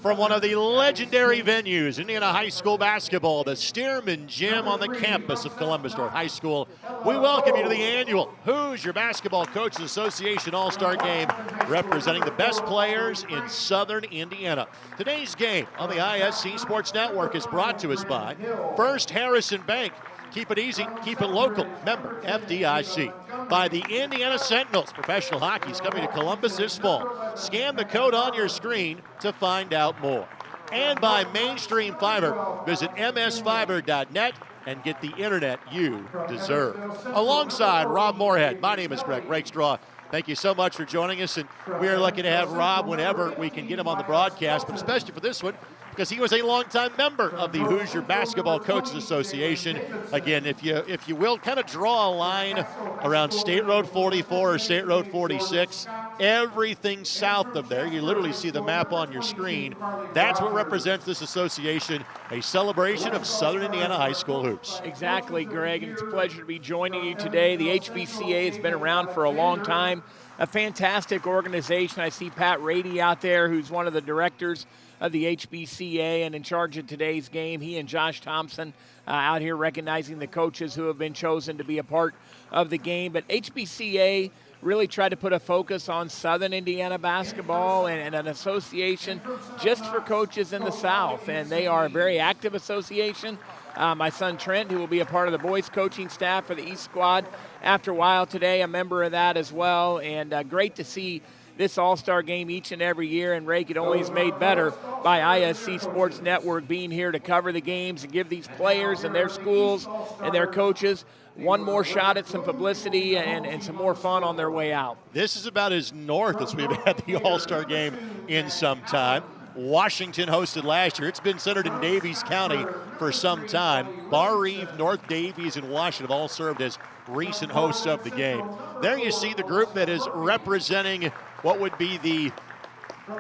From one of the legendary venues, Indiana High School basketball, the Stearman Gym on the campus of Columbus North High School, we welcome you to the annual Hoosier Basketball Coaches Association All-Star Game, representing the best players in Southern Indiana. Today's game on the ISC Sports Network is brought to us by First Harrison Bank. Keep it easy, keep it local. Member FDIC. By the Indiana Sentinels. Professional hockey is coming to Columbus this fall. Scan the code on your screen to find out more. And by Mainstream Fiber. Visit msfiber.net and get the internet you deserve. Alongside Rob Moorhead, my name is Greg Rakestraw. Thank you so much for joining us, and we are lucky to have Rob whenever we can get him on the broadcast, but especially for this one, because he was a longtime member of the Hoosier Basketball Coaches Association. Again, if you will, kind of draw a line around State Road 44 or State Road 46, everything south of there, you literally see the map on your screen. That's what represents this association, a celebration of Southern Indiana high school hoops. Exactly, Greg, and it's a pleasure to be joining you today. The HBCA has been around for a long time, a fantastic organization. I see Pat Rady out there, who's one of the directors of the HBCA and in charge of today's game. He and Josh Thompson out here recognizing the coaches who have been chosen to be a part of the game. But HBCA really tried to put a focus on Southern Indiana basketball and an association just for coaches in the South. And they are a very active association. My son Trent, who will be a part of the boys coaching staff for the East Squad after a while today, a member of that as well. And great to see this all-star game each and every year, and Ray, it always made better by ISC Sports Network being here to cover the games and give these players and their schools and their coaches one more shot at some publicity and some more fun on their way out. This is about as north as we've had the all-star game in some time. Washington hosted last year. It's been centered in Daviess County for some time. Bar Eve, North Daviess, and Washington have all served as recent hosts of the game. There you see the group that is representing what would be the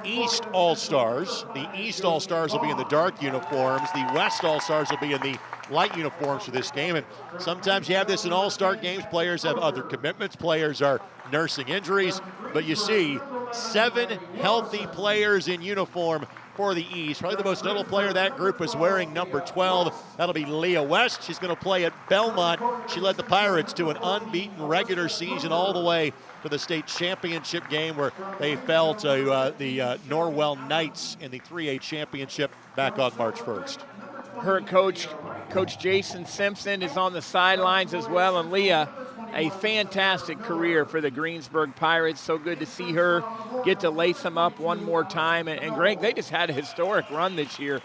East All-Stars. The East All-Stars will be in the dark uniforms. The West All-Stars will be in the light uniforms for this game. And sometimes you have this in all-star games. Players have other commitments. Players are nursing injuries. But you see 7 healthy players in uniform for the East. Probably the most notable player of that group is wearing number 12. That'll be Leah West. She's going to play at Belmont. She led the Pirates to an unbeaten regular season all the way to the state championship game where they fell to the Norwell Knights in the 3A championship back on March 1st. Her coach, Coach Jason Simpson, is on the sidelines as well, and Leah, a fantastic career for the Greensburg Pirates. So good to see her get to lace them up one more time. And Greg, they just had a historic run this year,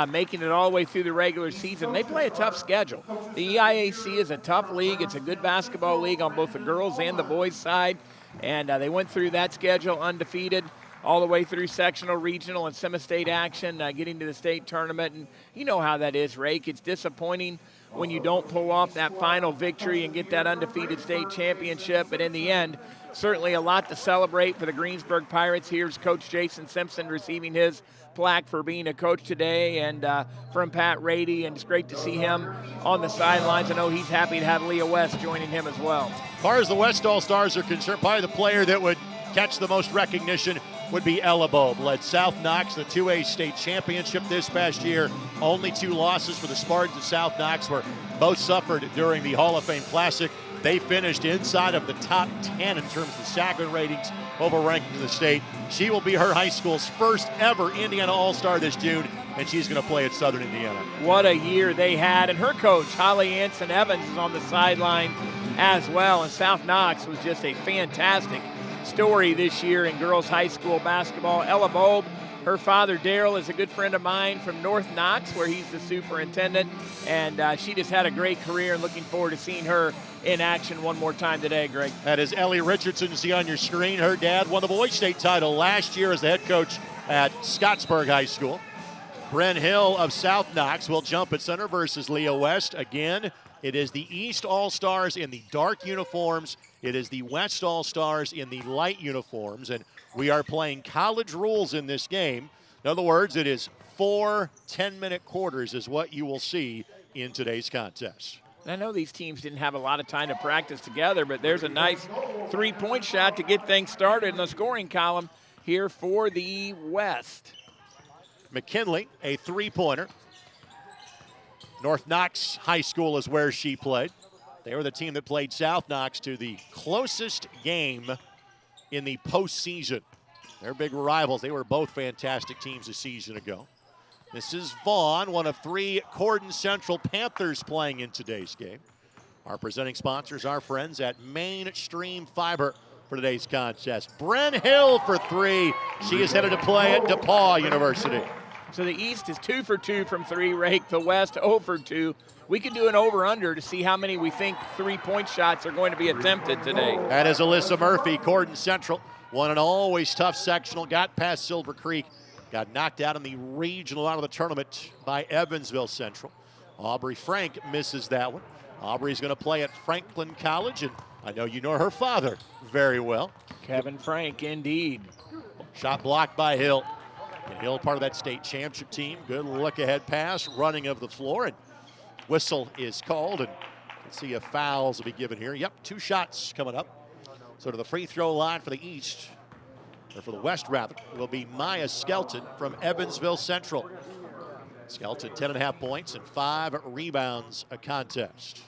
making it all the way through the regular season. They play a tough schedule. The EIAC is a tough league. It's a good basketball league on both the girls and the boys side. And they went through that schedule undefeated all the way through sectional, regional, and semi-state action, getting to the state tournament. And you know how that is, Rake. It's disappointing when you don't pull off that final victory and get that undefeated state championship. But in the end, certainly a lot to celebrate for the Greensburg Pirates. Here's Coach Jason Simpson receiving his plaque for being a coach today, and from Pat Rady, and it's great to see him on the sidelines. I know he's happy to have Leah West joining him as well. As far as the West All-Stars are concerned, probably the player that would catch the most recognition would be Ella Bobe. Led South Knox the 2A state championship this past year. Only 2 losses for the Spartans of South Knox, were both suffered during the Hall of Fame Classic. They finished inside of the top 10 in terms of Sacklin ratings over ranking in the state. She will be her high school's first ever Indiana All-Star this June, and she's going to play at Southern Indiana. What a year they had. And her coach, Holly Anson Evans, is on the sideline as well. And South Knox was just a fantastic story this year in girls high school basketball. Ella Bobe, her father Daryl is a good friend of mine from North Knox, where he's the superintendent, and she just had a great career, and looking forward to seeing her in action one more time today, Greg. That is Ellie Richardson, you see on your screen. Her dad won the boys state title last year as the head coach at Scottsburg High School. Bren Hill of South Knox will jump at center versus Leah West. Again, it is the East All-Stars in the dark uniforms. It is the West All-Stars in the light uniforms, and we are playing college rules in this game. In other words, it is 4 10-minute quarters is what you will see in today's contest. I know these teams didn't have a lot of time to practice together, but there's a nice three-point shot to get things started in the scoring column here for the West. McKinley, a three-pointer. North Knox High School is where she played. They were the team that played South Knox to the closest game in the postseason. They're big rivals. They were both fantastic teams a season ago. This is Vaughn, one of 3 Corden Central Panthers playing in today's game. Our presenting sponsors, our friends at Mainstream Fiber for today's contest. Bren Hill for 3. She is headed to play at DePauw University. So the East is 2 for 2 from 3, Rake. The West 0 for 2. We could do an over-under to see how many we think three-point shots are going to be attempted today. That is Alyssa Murphy, Corden Central. Won an always tough sectional, got past Silver Creek, got knocked out in the regional out of the tournament by Evansville Central. Aubrey Frank misses that one. Aubrey's going to play at Franklin College, and I know you know her father very well. Kevin Frank, indeed. Shot blocked by Hill. And Hill, part of that state championship team. Good look-ahead pass, running of the floor, and whistle is called, and let's see if fouls will be given here. Yep, 2 shots coming up. So to the free throw line for the East, or for the West rather, will be Maya Skelton from Evansville Central. Skelton 10.5 points and 5 rebounds a contest.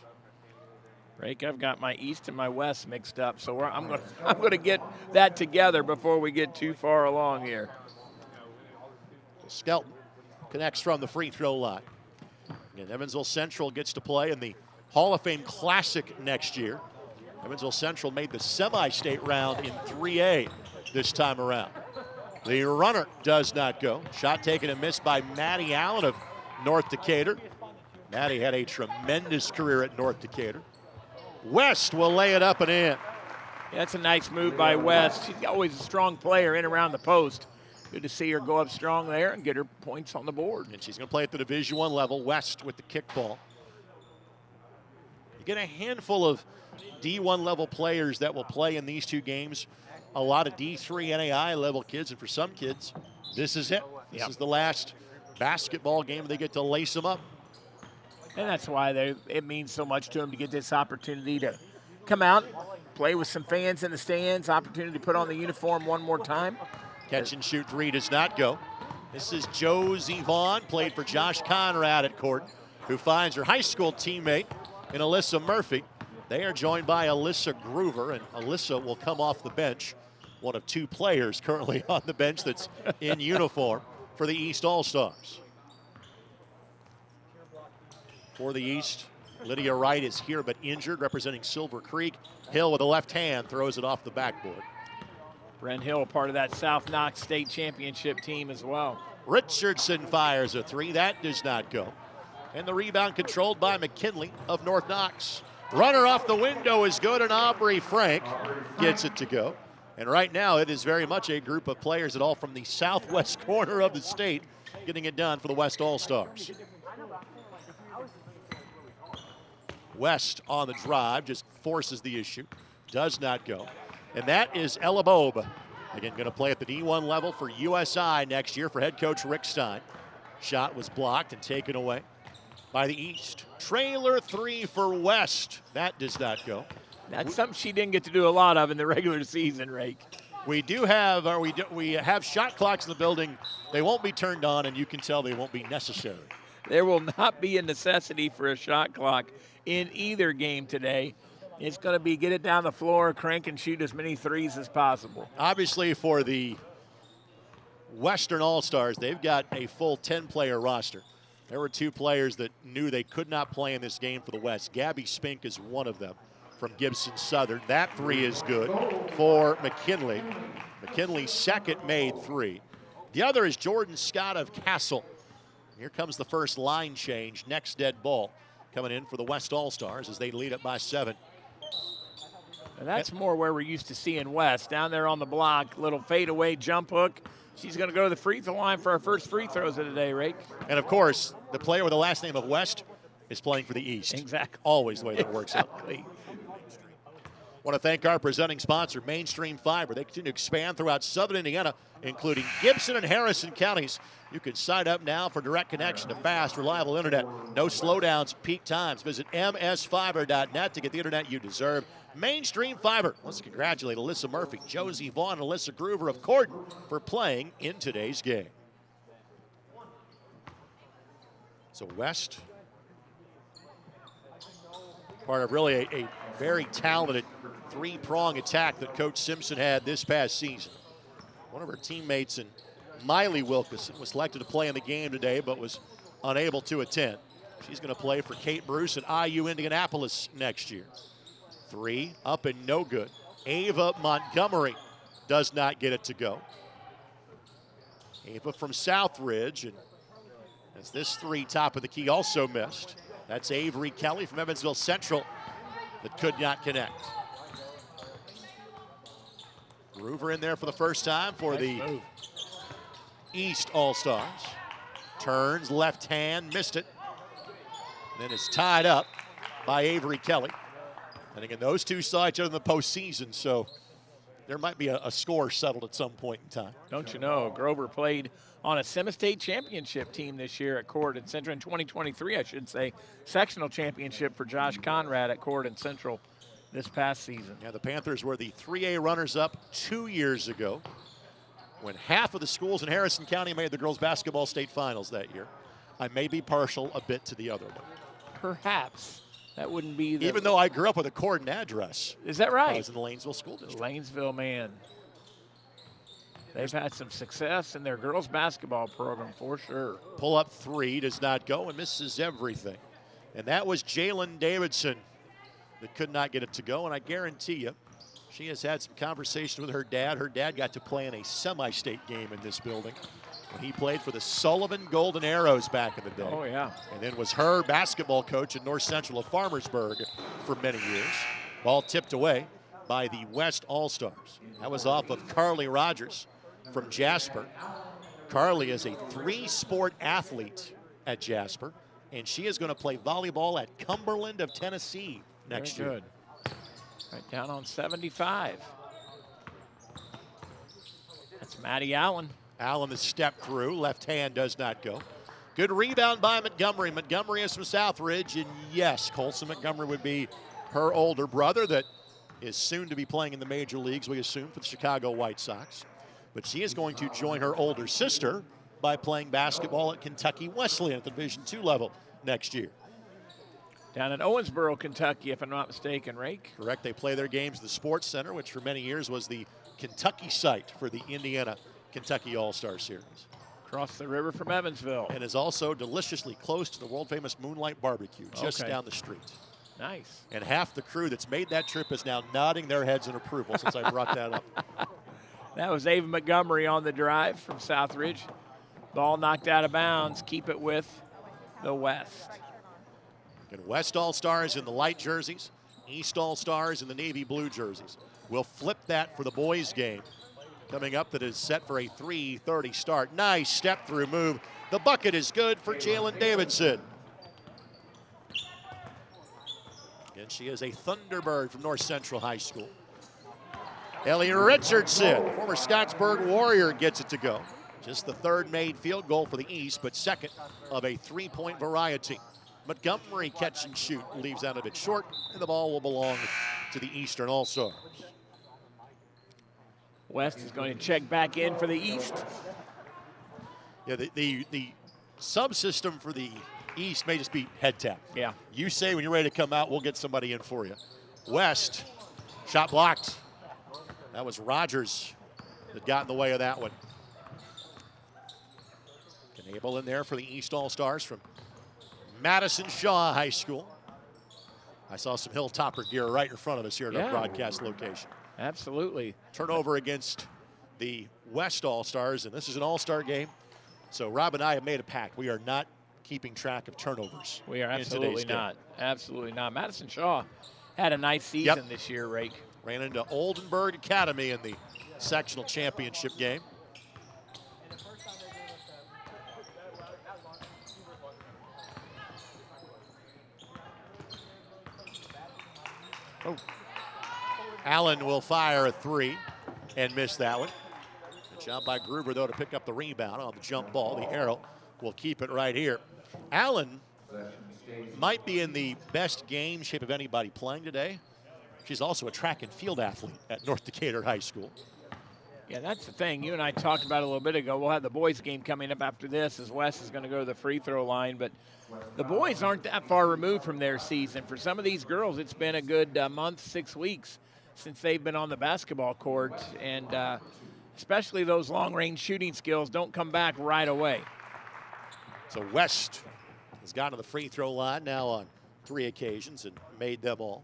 Rake, I've got my East and my West mixed up, so I'm going to get that together before we get too far along here. Skelton connects from the free throw line. And Evansville Central gets to play in the Hall of Fame Classic next year. Evansville Central made the semi-state round in 3A this time around. The runner does not go. Shot taken and missed by Maddie Allen of North Decatur. Maddie had a tremendous career at North Decatur. West will lay it up and in. Yeah, that's a nice move by West. She's always a strong player in around the post. Good to see her go up strong there and get her points on the board. And she's going to play at the Division I level. West with the kickball. You get a handful of D1 level players that will play in these 2 games. A lot of D3 NAI level kids, and for some kids, this is it. This is the last basketball game they get to lace them up. And that's why it means so much to them to get this opportunity to come out, play with some fans in the stands, opportunity to put on the uniform one more time. Catch and shoot 3 does not go. This is Josie Vaughn, played for Josh Conrad at Court, who finds her high school teammate in Alyssa Murphy. They are joined by Alyssa Groover, and Alyssa will come off the bench, one of two players currently on the bench that's in uniform for the East All-Stars. For the East, Lydia Wright is here but injured, representing Silver Creek. Hill with a left hand throws it off the backboard. Brent Hill, part of that South Knox State Championship team as well. Richardson fires a three. That does not go. And the rebound controlled by McKinley of North Knox. Runner off the window is good, and Aubrey Frank gets it to go. And right now it is very much a group of players at all from the southwest corner of the state getting it done for the West All-Stars. West on the drive, just forces the issue. Does not go. And that is Ella Bobe. Again, going to play at the D1 level for USI next year for head coach Rick Stein. Shot was blocked and taken away by the East. Trailer three for West. That does not go. That's something she didn't get to do a lot of in the regular season, Rake. We do have, we have shot clocks in the building. They won't be turned on, and you can tell they won't be necessary. There will not be a necessity for a shot clock in either game today. It's going to be get it down the floor, crank and shoot as many threes as possible. Obviously, for the Western All-Stars, they've got a full 10-player roster. There were two players that knew they could not play in this game for the West. Gabby Spink is one of them from Gibson Southern. That three is good for McKinley. McKinley's second made three. The other is Jordan Scott of Castle. Here comes the first line change. Next dead ball coming in for the West All-Stars as they lead it by 7. And that's more where we're used to seeing West. Down there on the block, little fadeaway jump hook. She's going to go to the free throw line for our first free throws of the day, Rake. And, of course, the player with the last name of West is playing for the East. Exactly. Always the way that works out. Exactly. Want to thank our presenting sponsor, Mainstream Fiber. They continue to expand throughout Southern Indiana, including Gibson and Harrison counties. You can sign up now for direct connection to fast, reliable internet. No slowdowns, peak times. Visit msfiber.net to get the internet you deserve. Mainstream Fiber. Let's congratulate Alyssa Murphy, Josie Vaughn, and Alyssa Groover of Corden for playing in today's game. So West, part of really a very talented three-prong attack that Coach Simpson had this past season. One of her teammates, and Miley Wilkerson, was selected to play in the game today but was unable to attend. She's going to play for Kate Bruce at IU Indianapolis next year. Three up and no good. Ava Montgomery does not get it to go. Ava from Southridge, and as this three top of the key also missed. That's Avery Kelly from Evansville Central that could not connect. Groover in there for the first time for the East All-Stars. Turns, left hand, missed it. Then it's tied up by Avery Kelly. And again, those two saw each other in the postseason, so there might be a score settled at some point in time. Don't you know, Grover played on a semi-state championship team this year at Cord and Central in 2023, I should say. Sectional championship for Josh Conrad at Cord and Central this past season. Yeah, the Panthers were the 3A runners-up 2 years ago when half of the schools in Harrison County made the girls basketball state finals that year. I may be partial a bit to the other one. Perhaps. That wouldn't be the... Even though I grew up with a Corden address. Is that right? I was in the Lanesville School District. Lanesville, man. They've had some success in their girls basketball program for sure. Pull up three does not go and misses everything. And that was Jalen Davidson that could not get it to go. And I guarantee you, she has had some conversation with her dad. Her dad got to play in a semi-state game in this building when he played for the Sullivan Golden Arrows back in the day. Oh, yeah. And then was her basketball coach at North Central of Farmersburg for many years. Ball tipped away by the West All-Stars. That was off of Carly Rogers from Jasper. Carly is a three-sport athlete at Jasper, and she is going to play volleyball at Cumberland of Tennessee next year. Very good. Right down on 75. That's Maddie Allen. Allen has stepped through. Left hand does not go. Good rebound by Montgomery. Montgomery is from Southridge, and yes, Colson Montgomery would be her older brother that is soon to be playing in the major leagues, we assume, for the Chicago White Sox. But she is going to join her older sister by playing basketball at Kentucky Wesleyan at the Division II level next year. Down in Owensboro, Kentucky, if I'm not mistaken, Rake. Correct. They play their games at the Sports Center, which for many years was the Kentucky site for the Indiana-Kentucky All-Star Series. Across the river from Evansville. And is also deliciously close to the world-famous Moonlight Barbecue, just down the street. Nice. And half the crew that's made that trip is now nodding their heads in approval since I brought that up. That was Ava Montgomery on the drive from Southridge. Ball knocked out of bounds. Keep it with the West. And West All-Stars in the light jerseys, East All-Stars in the navy blue jerseys. We'll flip that for the boys' game coming up that is set for a 3:30 start. Nice step-through move. The bucket is good for Jalen Davidson. And she is a Thunderbird from North Central High School. Ellie Richardson, former Scottsburg Warrior, gets it to go. Just the third made field goal for the East, but second of a three-point variety. Montgomery catch and shoot, leaves out of it short, and the ball will belong to the Eastern All-Stars. West is going to check back in for the East. Yeah, the subsystem for the East may just be head tap. Yeah. You say when you're ready to come out, we'll get somebody in for you. West, shot blocked. That was Rogers that got in the way of that one. Knable in there for the East All-Stars from Madison Shaw High School. I saw some Hilltopper gear right in front of us here at our broadcast location. Absolutely. Turnover against the West All-Stars, and this is an all-star game. So Rob and I have made a pact. We are not keeping track of turnovers. We are absolutely not. Absolutely not. Madison Shaw had a nice season this year, Rake. Ran into Oldenburg Academy in the sectional championship game. Oh. Allen will fire a three and miss that one. Good job by Gruber, though, to pick up the rebound on the jump ball. The arrow will keep it right here. Allen might be in the best game shape of anybody playing today. She's also a track and field athlete at North Decatur High School. Yeah, that's the thing. You and I talked about it a little bit ago. We'll have the boys' game coming up after this as Wes is going to go to the free throw line. But the boys aren't that far removed from their season. For some of these girls, it's been a good month, 6 weeks since they've been on the basketball court. And especially those long-range shooting skills don't come back right away. So West has gone to the free throw line now on 3 occasions and made them all.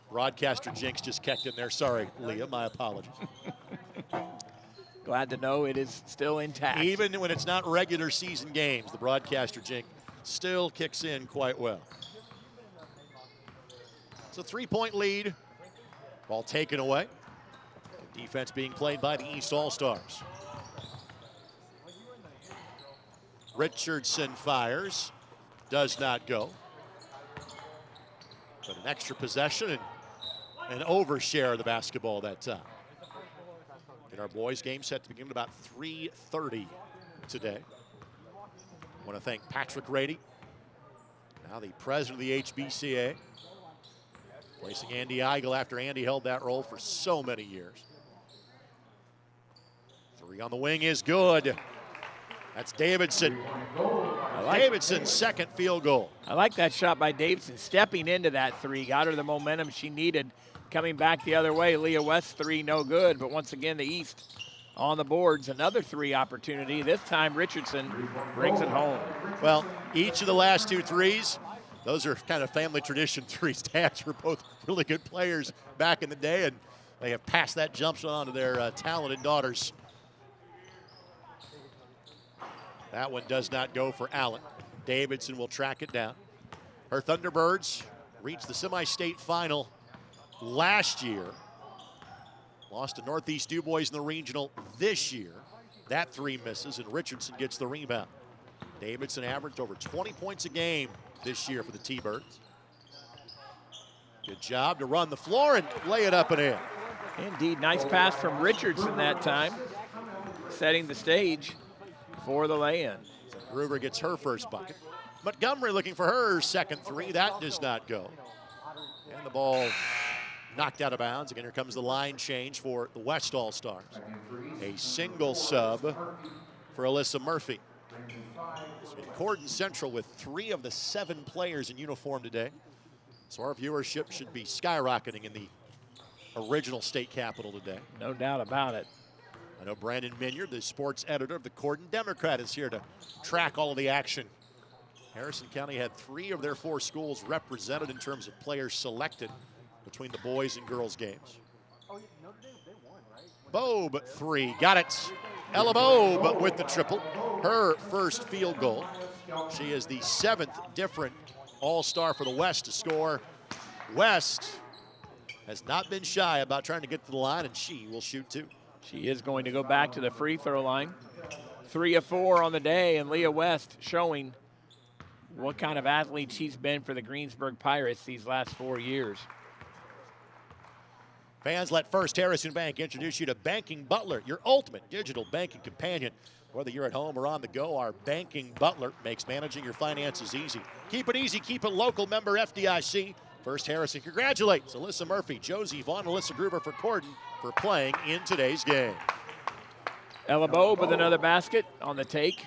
Broadcaster Jinx just kicked in there. Sorry, Leah, my apologies. Glad to know it is still intact. Even when it's not regular season games, the broadcaster Jinx still kicks in quite well. It's a 3-point lead. Ball taken away. Defense being played by the East All-Stars. Richardson fires. Does not go. But an extra possession and an overshare of the basketball that time. In our boys game set to begin at about 3:30 today. I want to thank Patrick Rady, now the president of the HBCA, placing Andy Eigel after Andy held that role for so many years. 3 on the wing is good. That's Davidson. Davidson's second field goal. I like that shot by Davidson, stepping into that 3, got her the momentum she needed. Coming back the other way, Leah West 3, no good. But once again, the East on the boards. Another 3 opportunity. This time, Richardson brings it home. Well, each of the last 2 threes, those are kind of family tradition 3s. Dads were both really good players back in the day, and they have passed that jump shot on to their talented daughters. That one does not go for Allen. Davidson will track it down. Her Thunderbirds reached the semi-state final last year. Lost to Northeast DuBois in the regional this year. That 3 misses, and Richardson gets the rebound. Davidson averaged over 20 points a game this year for the T-Birds. Good job to run the floor and lay it up and in. Indeed, nice pass from Richardson that time, setting the stage for the lay-in. So Gruber gets her first bucket. Montgomery looking for her second 3. That does not go. And the ball knocked out of bounds. Again, here comes the line change for the West All-Stars. A single sub for Alyssa Murphy. So Corden Central with 3 of the 7 players in uniform today. So our viewership should be skyrocketing in the original state capitol today. No doubt about it. I know Brandon Minyard, the sports editor of the Corden Democrat, is here to track all of the action. Harrison County had 3 of their 4 schools represented in terms of players selected between the boys and girls games. Bobe 3, got it. Ella Bobe with the triple, her first field goal. She is the 7th different All-Star for the West to score. West has not been shy about trying to get to the line, and she will shoot 2. She is going to go back to the free throw line. 3 of 4 on the day, and Leah West showing what kind of athlete she's been for the Greensburg Pirates these last 4 years. Fans, let First Harrison Bank introduce you to Banking Butler, your ultimate digital banking companion. Whether you're at home or on the go, our Banking Butler makes managing your finances easy. Keep it easy, keep it local, member FDIC. First Harrison congratulates Alyssa Murphy, Josie Vaughn, Alyssa Groover for Corden for playing in today's game. Ella Bobe with another basket on the take.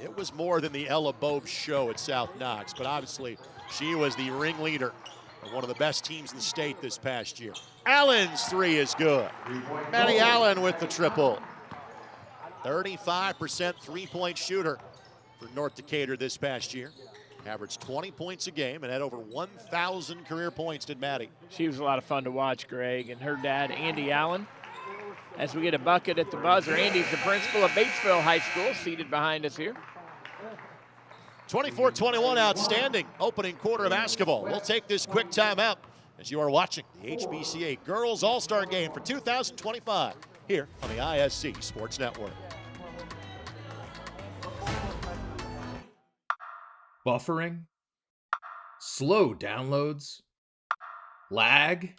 It was more than the Ella Bobe show at South Knox, but obviously she was the ringleader of one of the best teams in the state this past year. Allen's 3 is good. Maddie Allen with the triple. 35% three-point shooter for North Decatur this past year. Averaged 20 points a game and had over 1,000 career points, did Maddie. She was a lot of fun to watch, Greg, and her dad, Andy Allen. As we get a bucket at the buzzer, Andy's the principal of Batesville High School, seated behind us here. 24-21, outstanding opening quarter of basketball. We'll take this quick timeout as you are watching the HBCA Girls All-Star Game for 2025 here on the ISC Sports Network. Buffering, slow downloads, lag.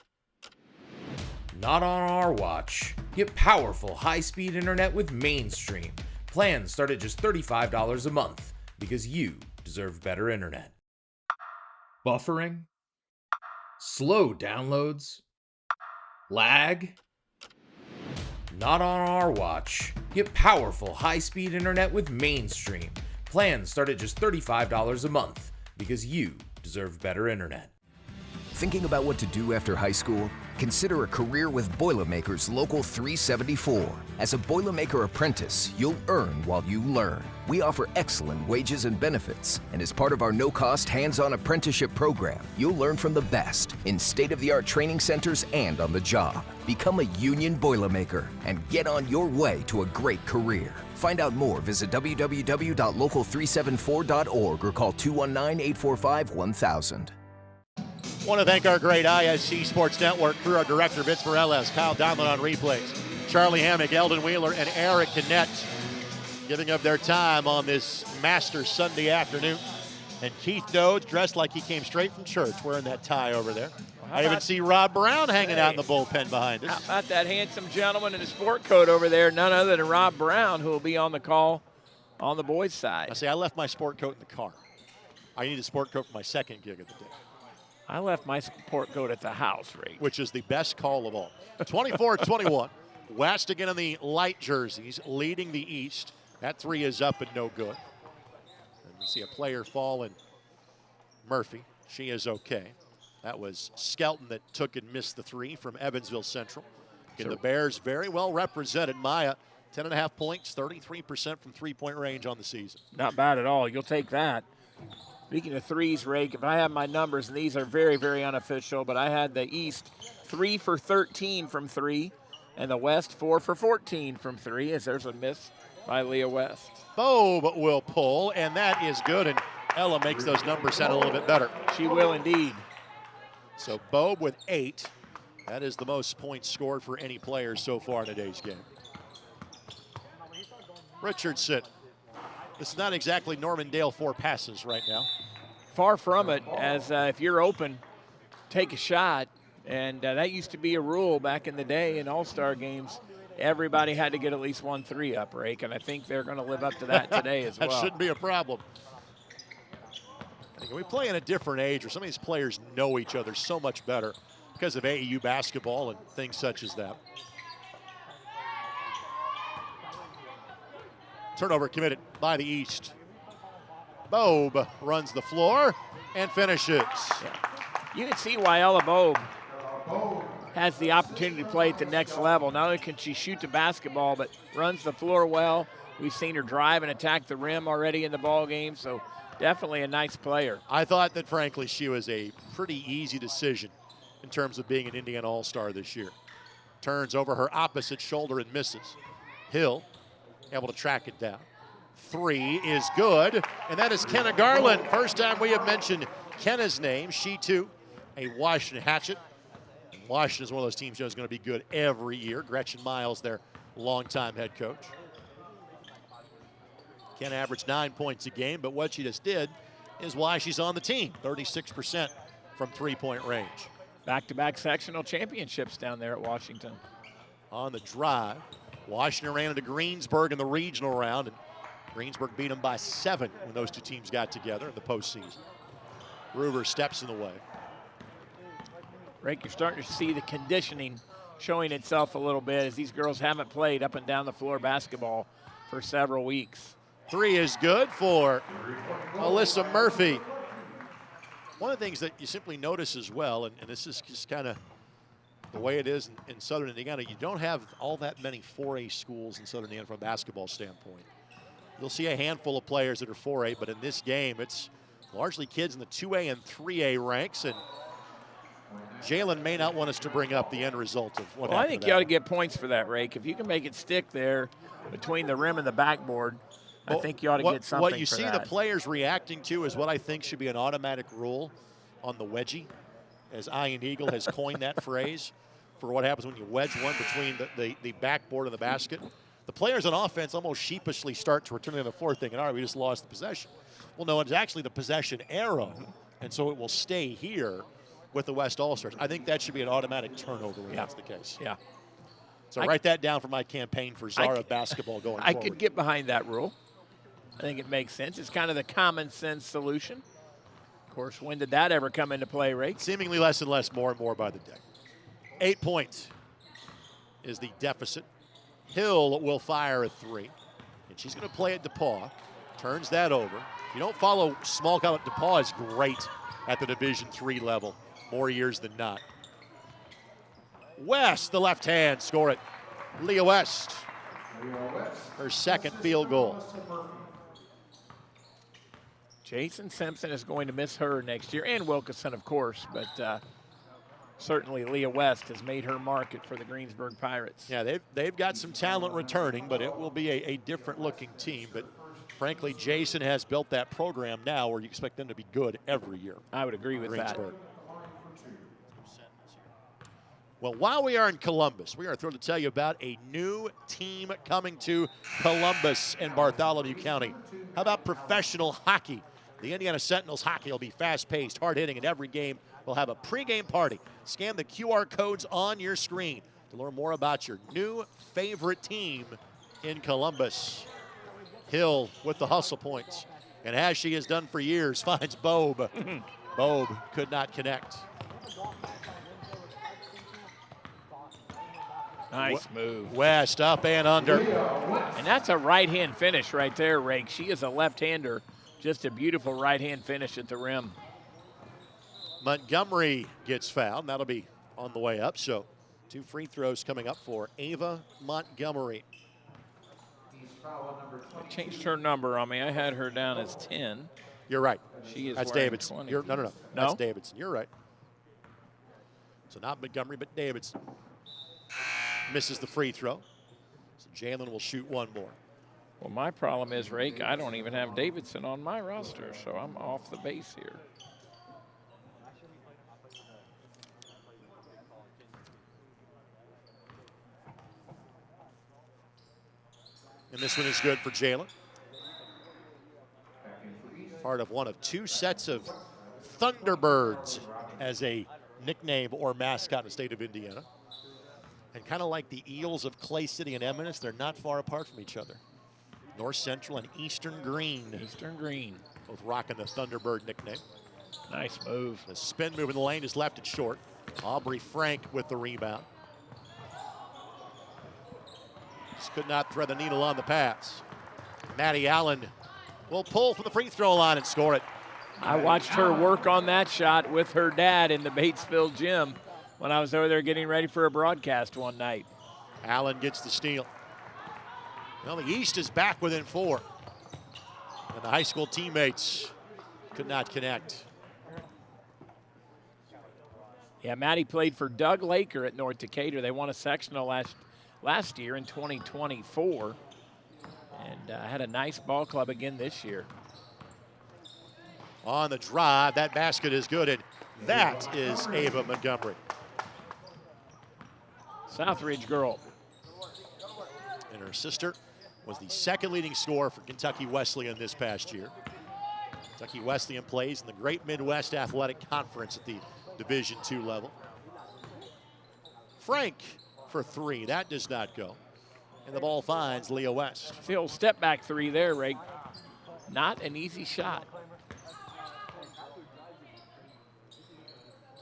Not on our watch. Get powerful high-speed internet with Mainstream. Plans start at just $35 a month because you deserve better internet. Buffering, slow downloads, lag. Not on our watch. Get powerful high-speed internet with Mainstream. Plans start at just $35 a month because you deserve better internet. Thinking about what to do after high school? Consider a career with Boilermakers Local 374. As a Boilermaker apprentice, you'll earn while you learn. We offer excellent wages and benefits, and as part of our no-cost hands-on apprenticeship program, you'll learn from the best in state-of-the-art training centers and on the job. Become a union Boilermaker and get on your way to a great career. Find out more, visit www.local374.org or call 219-845-1000. Want to thank our great ISC Sports Network crew, our director, Vince Morales, Kyle Donlin on replays, Charlie Hammock, Eldon Wheeler, and Eric Kinnett giving up their time on this Masters Sunday afternoon. And Keith Dodge dressed like he came straight from church wearing that tie over there. I even see Rob Brown hanging out in the bullpen behind us. How about that handsome gentleman in a sport coat over there, none other than Rob Brown, who will be on the call on the boys' side. I say I left my sport coat in the car. I need a sport coat for my second gig of the day. I left my sport coat at the house, Ray. Which is the best call of all. 24-21. West again in the light jerseys, leading the East. That 3 is up and no good. And we see a player fall in Murphy. She is okay. That was Skelton that took and missed the 3 from Evansville Central. Again, the Bears very well represented. Maya, 10.5 points, 33% from three-point range on the season. Not bad at all. You'll take that. Speaking of threes, Rake, if I have my numbers, and these are very, very unofficial, but I had the East 3 for 13 from 3, and the West 4 for 14 from 3, as there's a miss by Leah West. Bobe will pull, and that is good, and Ella makes those numbers sound a little bit better. She will indeed. So Bobe with 8. That is the most points scored for any player so far in today's game. Richardson. This is not exactly Normandale 4 passes right now. Far from it, as if you're open, take a shot. And that used to be a rule back in the day in all-star games. Everybody had to get at least 1 3 up, Rake, and I think they're going to live up to that today as well. That shouldn't be a problem. And we play in a different age where some of these players know each other so much better because of AAU basketball and things such as that. Turnover committed by the East. Bobe runs the floor and finishes. Yeah. You can see why Ella Bobe has the opportunity to play at the next level. Not only can she shoot the basketball, but runs the floor well. We've seen her drive and attack the rim already in the ball game, so definitely a nice player. I thought that, frankly, she was a pretty easy decision in terms of being an Indiana All-Star this year. Turns over her opposite shoulder and misses. Hill able to track it down. Three is good, and that is Kenna Garland. First time we have mentioned Kenna's name. She, too, a Washington Hatchet. Washington is one of those teams that is going to be good every year. Gretchen Miles, their longtime head coach. Kenna averaged 9 points a game, but what she just did is why she's on the team. 36% from three-point range. Back-to-back sectional championships down there at Washington. On the drive, Washington ran into Greensburg in the regional round, and Greensburg beat them by 7 when those two teams got together in the postseason. Ruber steps in the way. Rick, you're starting to see the conditioning showing itself a little bit as these girls haven't played up and down the floor basketball for several weeks. Three is good for Alyssa Murphy. One of the things that you simply notice as well, and this is just kind of the way it is in Southern Indiana, you don't have all that many 4A schools in Southern Indiana from a basketball standpoint. You'll see a handful of players that are 4A, but in this game, it's largely kids in the 2A and 3A ranks, and Jalen may not want us to bring up the end result of what happened. I think you ought to get points for that, Rake. If you can make it stick there between the rim and the backboard, I think you ought to get something What you for see that. the players reacting to is what I think should be an automatic rule on the wedgie, as Ian Eagle has coined that phrase for what happens when you wedge one between the backboard and the basket. The players on offense almost sheepishly start to return to the floor thinking, all right, we just lost the possession. Well, no, it's actually the possession arrow, and so it will stay here with the West All-Stars. I think that should be an automatic turnover when that's the case. Yeah. So write that down for my campaign for Zara basketball going forward. I could get behind that rule. I think it makes sense. It's kind of the common sense solution. Of course, when did that ever come into play, Ray? Seemingly less and less, more and more by the day. 8 points is the deficit. Hill will fire a three, and she's going to play at DePaul. Turns that over. If you don't follow small college, DePaul is great at the Division III level, more years than not. West, the left hand, score it. Leah West, her second field goal. Jason Simpson is going to miss her next year, and Wilkinson, of course, but certainly Leah West has made her market for the Greensburg Pirates. Yeah, they've got some talent returning, but it will be a different-looking team. But frankly, Jason has built that program now where you expect them to be good every year. I would agree with that. Well, while we are in Columbus, we are thrilled to tell you about a new team coming to Columbus and Bartholomew County. How about professional hockey? The Indiana Sentinels hockey will be fast-paced, hard-hitting, and every game will have a pregame party. Scan the QR codes on your screen to learn more about your new favorite team in Columbus. Hill with the hustle points, and as she has done for years, finds Bobe. Bobe could not connect. Nice move. West up and under. And that's a right-hand finish right there, Rake. She is a left-hander. Just a beautiful right-hand finish at the rim. Montgomery gets fouled. And that'll be on the way up. So 2 free throws coming up for Ava Montgomery. I changed her number on me. I had her down as 10. You're right. She is That's wearing Davidson. 20. No. That's Davidson. You're right. So not Montgomery, but Davidson. Misses the free throw. So Jalen will shoot one more. Well, my problem is, Rake, I don't even have Davidson on my roster, so I'm off the base here. And this one is good for Jalen. Part of one of 2 sets of Thunderbirds as a nickname or mascot in the state of Indiana. And kind of like the Eels of Clay City and Eminence, they're not far apart from each other. North Central and Eastern Green. Eastern Green. Both rocking the Thunderbird nickname. Nice move. The spin move in the lane is left it short. Aubrey Frank with the rebound. Just could not thread the needle on the pass. Maddie Allen will pull from the free throw line and score it. I watched her work on that shot with her dad in the Batesville gym when I was over there getting ready for a broadcast one night. Allen gets the steal. Well, the East is back within 4. And the high school teammates could not connect. Yeah, Maddie played for Doug Laker at North Decatur. They won a sectional last year in 2024. And had a nice ball club again this year. On the drive, that basket is good, and that is Ava Montgomery. Southridge girl. And her sister was the second leading scorer for Kentucky Wesleyan this past year. Kentucky Wesleyan plays in the Great Midwest Athletic Conference at the Division II level. Frank for 3, that does not go. And the ball finds Leah West. It's the old step back 3 there, Ray. Not an easy shot.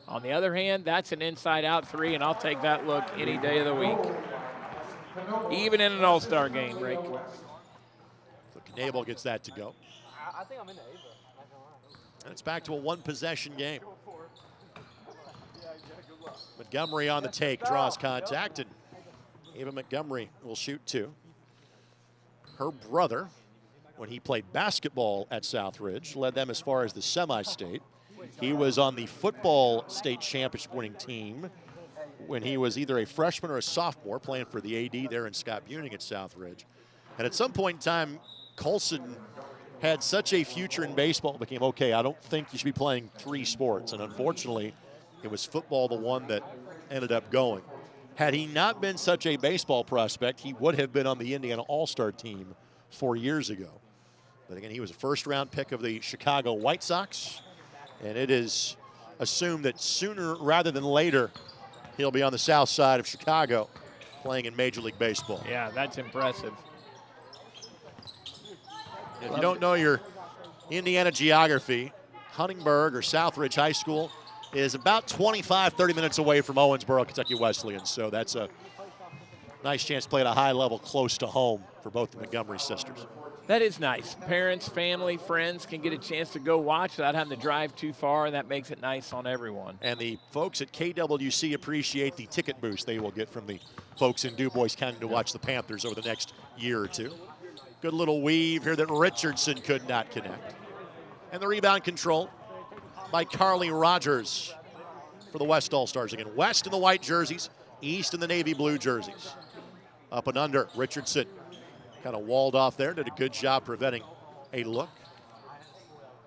On the other hand, that's an inside-out 3, and I'll take that look any day of the week. Even in an all-star game, Rick. So Knable gets that to go. I think I'm in the Ava. And it's back to a one-possession game. Montgomery on the take, draws contact, and Ava Montgomery will shoot 2. Her brother, when he played basketball at Southridge, led them as far as the semi-state. He was on the football state championship winning team when he was either a freshman or a sophomore playing for the AD there in Scott Buning at Southridge. And at some point in time, Colson had such a future in baseball, it became, okay, I don't think you should be playing 3 sports. And unfortunately, it was football the one that ended up going. Had he not been such a baseball prospect, he would have been on the Indiana All-Star team 4 years ago. But again, he was a first-round pick of the Chicago White Sox. And it is assumed that sooner rather than later, he'll be on the south side of Chicago playing in Major League Baseball. Yeah, that's impressive. If you don't know your Indiana geography, Huntingburg or Southridge High School is about 25, 30 minutes away from Owensboro, Kentucky Wesleyan. So that's a nice chance to play at a high level close to home for both the Montgomery sisters. That is nice. Parents, family, friends can get a chance to go watch without having to drive too far, and that makes it nice on everyone. And the folks at KWC appreciate the ticket boost they will get from the folks in Du Bois County to watch the Panthers over the next year or 2. Good little weave here that Richardson could not connect. And the rebound control by Carly Rogers for the West All-Stars. Again, West in the white jerseys, East in the navy blue jerseys. Up and under, Richardson kind of walled off there, did a good job preventing a look.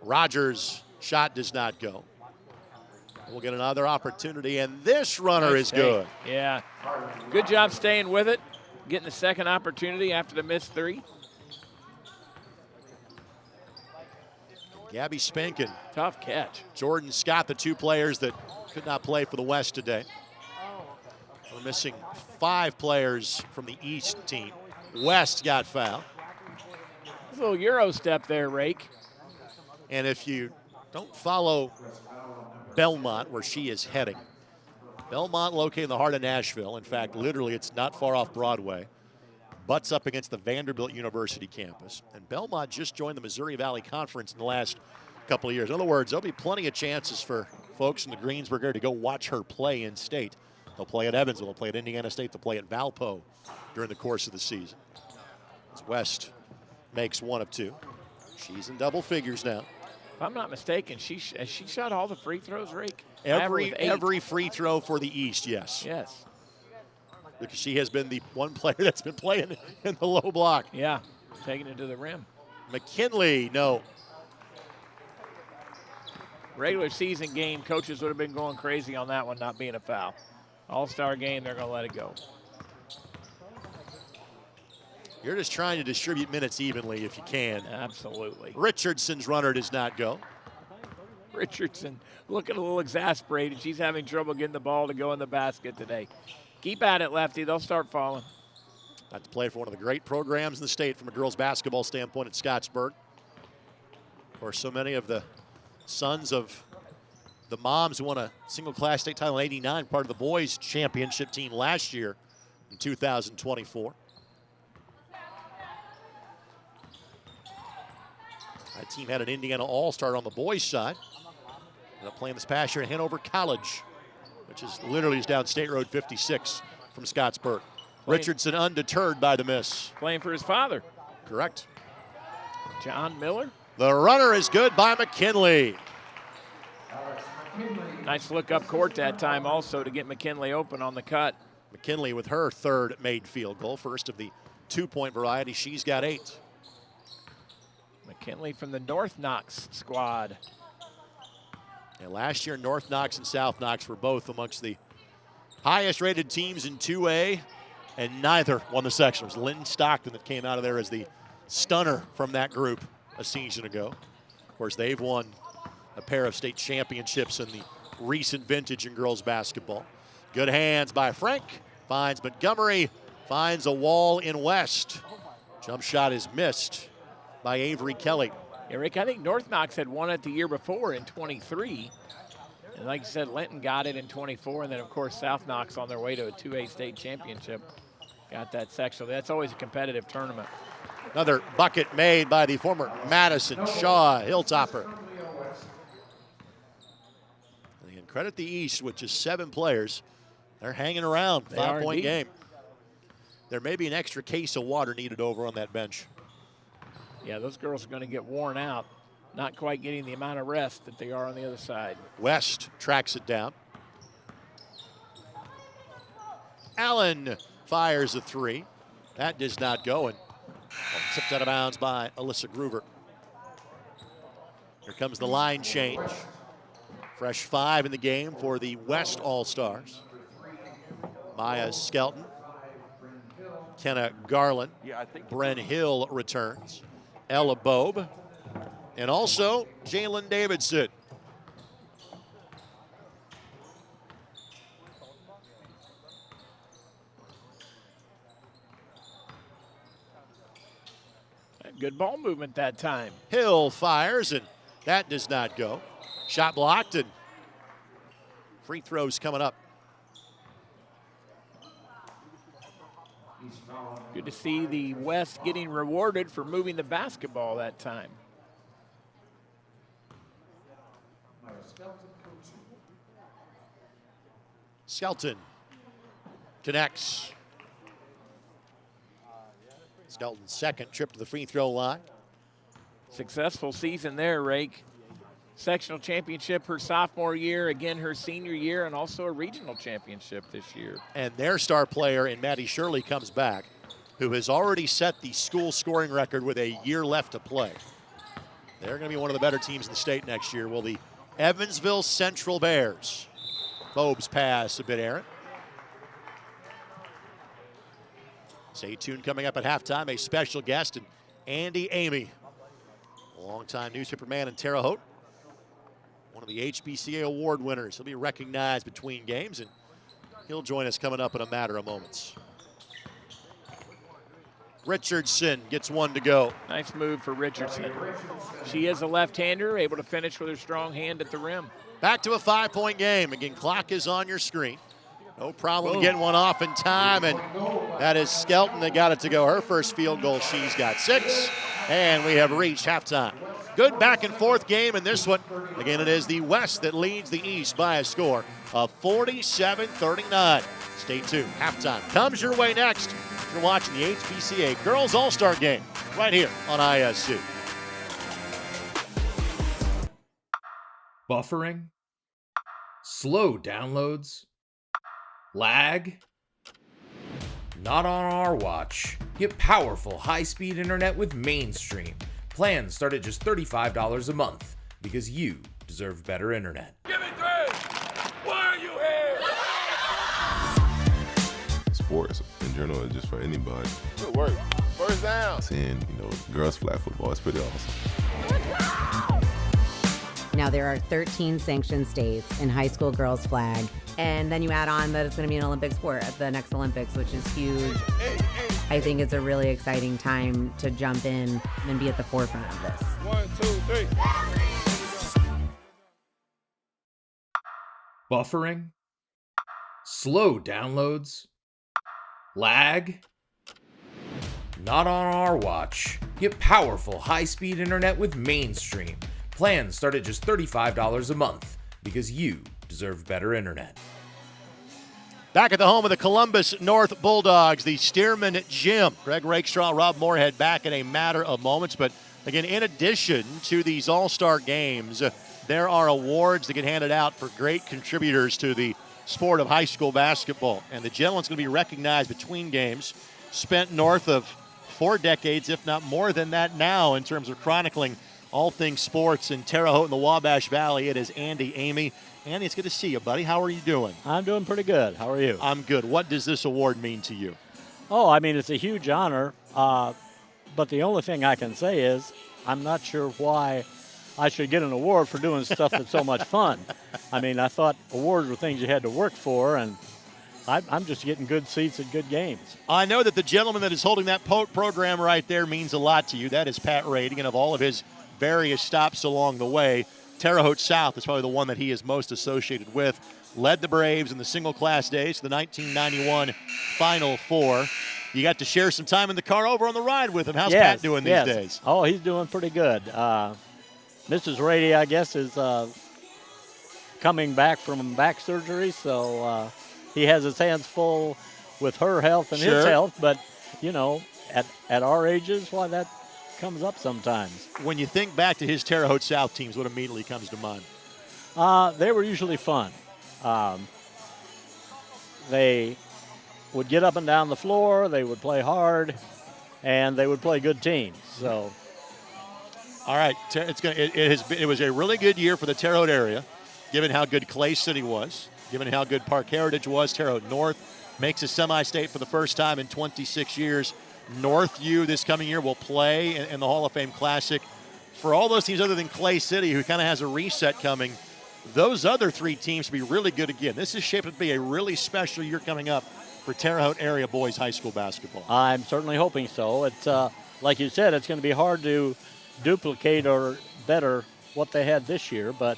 Rogers' shot does not go. We'll get another opportunity, and this runner is good. Yeah, good job staying with it, getting the second opportunity after the missed 3. Gabby Spankin. Tough catch. Jordan Scott, the 2 players that could not play for the West today. We're missing 5 players from the East team. West got fouled. A little Euro step there, Rake. And if you don't follow Belmont, where she is heading, Belmont located in the heart of Nashville. In fact, literally, it's not far off Broadway. Butts up against the Vanderbilt University campus. And Belmont just joined the Missouri Valley Conference in the last couple of years. In other words, there'll be plenty of chances for folks in the Greensburg area to go watch her play in state. They'll play at Evansville, they'll play at Indiana State, they'll play at Valpo during the course of the season. As West makes 1 of 2. She's in double figures now. If I'm not mistaken, she shot all the free throws, Rake? Every free throw for the East, yes. Yes. Because she has been the one player that's been playing in the low block. Yeah, taking it to the rim. McKinley, no. Regular season game, coaches would have been going crazy on that one not being a foul. All-star game, they're going to let it go. You're just trying to distribute minutes evenly if you can. Absolutely. Richardson's runner does not go. Richardson looking a little exasperated. She's having trouble getting the ball to go in the basket today. Keep at it, Lefty. They'll start falling. Got to play for one of the great programs in the state from a girls basketball standpoint at Scottsburg. Of course, so many of the sons of the moms who won a single class state title in '89, part of the boys championship team last year in 2024. That team had an Indiana All-Star on the boys' side. Ended up playing this past year at Hanover College, which is literally just down State Road 56 from Scottsburg. Richardson undeterred by the miss. Playing for his father. Correct. John Miller. The runner is good by McKinley. Nice look up court that time also to get McKinley open on the cut. McKinley with her third made field goal, first of the two-point variety. She's got 8. McKinley from the North Knox squad. And last year, North Knox and South Knox were both amongst the highest-rated teams in 2A, and neither won the section. It was Linton Stockton that came out of there as the stunner from that group a season ago. Of course, they've won a pair of state championships in the recent vintage in girls basketball. Good hands by Frank. Finds Montgomery. Finds a wall in West. Jump shot is missed by Avery Kelly. Yeah, Rick, I think North Knox had won it the year before in 23. And like you said, Linton got it in 24. And then, of course, South Knox on their way to a 2A state championship got that section. That's always a competitive tournament. Another bucket made by the former Madison Shaw Hilltopper. And credit the East, which is 7 players. They're hanging around. 5-point game. There may be an extra case of water needed over on that bench. Yeah, those girls are going to get worn out, not quite getting the amount of rest that they are on the other side. West tracks it down. Allen fires a 3. That does not go, and tipped out of bounds by Alyssa Groover. Here comes the line change. Fresh 5 in the game for the West All-Stars. Maya Skelton, Kenna Garland, Bren Hill returns, Ella Bobe, and also Jalen Davidson. Good ball movement that time. Hill fires, and that does not go. Shot blocked, and free throws coming up. Good to see the West getting rewarded for moving the basketball that time. Skelton connects. Skelton's second trip to the free throw line. Successful season there, Rake. Sectional championship her sophomore year, again her senior year, and also a regional championship this year. And their star player in Maddie Shirley comes back, who has already set the school scoring record with a year left to play. They're going to be one of the better teams in the state next year. Will the Evansville Central Bears. Bobe's pass a bit errant. Stay tuned, coming up at halftime, a special guest, and Andy Amy, longtime newspaper man in Terre Haute, one of the HBCA award winners. He'll be recognized between games, and he'll join us coming up in a matter of moments. Richardson gets one to go. Nice move for Richardson. She is a left-hander, able to finish with her strong hand at the rim. Back to a 5-point game. Again, clock is on your screen. No problem getting one off in time, and that is Skelton that got it to go. Her first field goal, she's got 6, and we have reached halftime. Good back and forth game in this one. Again, it is the West that leads the East by a score of 47-39. Stay tuned. Halftime comes your way next. You're watching the HBCA Girls All-Star Game right here on ISC. Buffering? Slow downloads? Lag? Not on our watch. Get powerful high-speed internet with Mainstream. Plans start at just $35 a month because you deserve better internet. Give me 3! Why are you here? Sports in general is just for anybody. Good work. First down. Seeing, girls flag football is pretty awesome. Now there are 13 sanctioned states in high school girls flag. And then you add on that it's going to be an Olympic sport at the next Olympics, which is huge. I think it's a really exciting time to jump in and be at the forefront of this. 1, 2, 3. Buffering, slow downloads, lag. Not on our watch. Get powerful high-speed internet with Mainstream. Plans start at just $35 a month because you deserve better internet. Back at the home of the Columbus North Bulldogs, the Stearman Gym. Greg Rakestraw, Rob Moorhead back in a matter of moments. But again, in addition to these all-star games, there are awards that get handed out for great contributors to the sport of high school basketball. And the gentleman's going to be recognized between games, spent north of 4 decades, if not more than that now, in terms of chronicling all things sports in Terre Haute and the Wabash Valley. It is Andy Amy. Andy, it's good to see you, buddy. How are you doing? I'm doing pretty good. How are you? I'm good. What does this award mean to you? Oh, I mean, it's a huge honor, but the only thing I can say is I'm not sure why I should get an award for doing stuff that's so much fun. I mean, I thought awards were things you had to work for, and I'm just getting good seats at good games. I know that the gentleman that is holding that program right there means a lot to you. That is Pat Rating, and of all of his various stops along the way, Terre Haute South is probably the one that he is most associated with. Led the Braves in the single-class days to the 1991 Final Four. You got to share some time in the car over on the ride with him. How's Pat doing these days? Oh, he's doing pretty good. Mrs. Rady, I guess, is coming back from back surgery, so he has his hands full with her health and his health. But, you know, at our ages, why that comes up sometimes. When you think back to his Terre Haute South teams, what immediately comes to mind? They were usually fun. They would get up and down the floor, they would play hard, and they would play good teams. So, all right, it was a really good year for the Terre Haute area, given how good Clay City was, given how good Park Heritage was. Terre Haute North makes a semi-state for the first time in 26 years. Northview this coming year will play in the Hall of Fame Classic. For all those teams other than Clay City, who kind of has a reset coming, those other 3 teams will be really good again. This is shaped to be a really special year coming up for Terre Haute area boys high school basketball. I'm certainly hoping so. It's like you said, it's going to be hard to duplicate or better what they had this year, but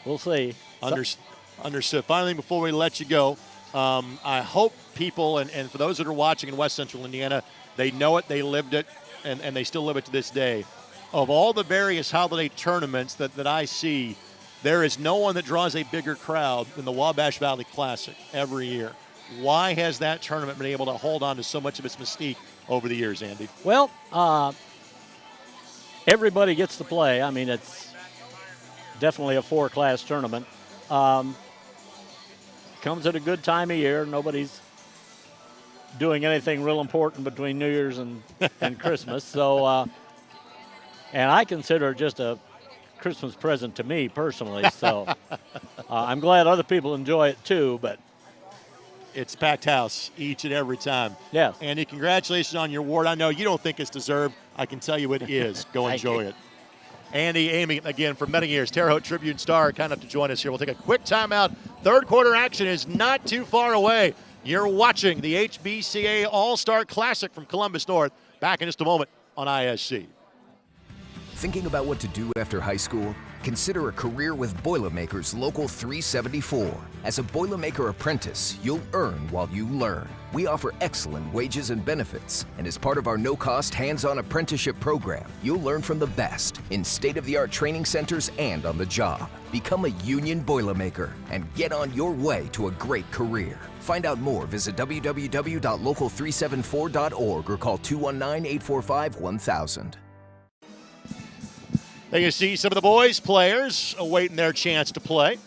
we'll see. Understood. Finally, before we let you go, I hope people, and for those that are watching in West Central Indiana, they know it, they lived it, and they still live it to this day. Of all the various holiday tournaments that I see, there is no one that draws a bigger crowd than the Wabash Valley Classic every year. Why has that tournament been able to hold on to so much of its mystique over the years, Andy? Well, everybody gets to play. I mean, it's definitely a 4-class tournament. Comes at a good time of year. Nobody's doing anything real important between New Year's and Christmas. So, and I consider it just a Christmas present to me personally. So I'm glad other people enjoy it too, but it's packed house each and every time. Yes. Andy, congratulations on your award. I know you don't think it's deserved. I can tell you it is. Go enjoy it. Andy Amy, again, from many years, Terre Haute Tribune star, kind enough to join us here. We'll take a quick timeout. Third quarter action is not too far away. You're watching the HBCA All-Star Classic from Columbus North. Back in just a moment on ISC. Thinking about what to do after high school? Consider a career with Boilermakers Local 374. As a Boilermaker apprentice, you'll earn while you learn. We offer excellent wages and benefits, and as part of our no-cost hands-on apprenticeship program, you'll learn from the best in state-of-the-art training centers and on the job. Become a union Boilermaker and get on your way to a great career. Find out more, visit www.local374.org or call 219-845-1000. There you see some of the boys players awaiting their chance to play.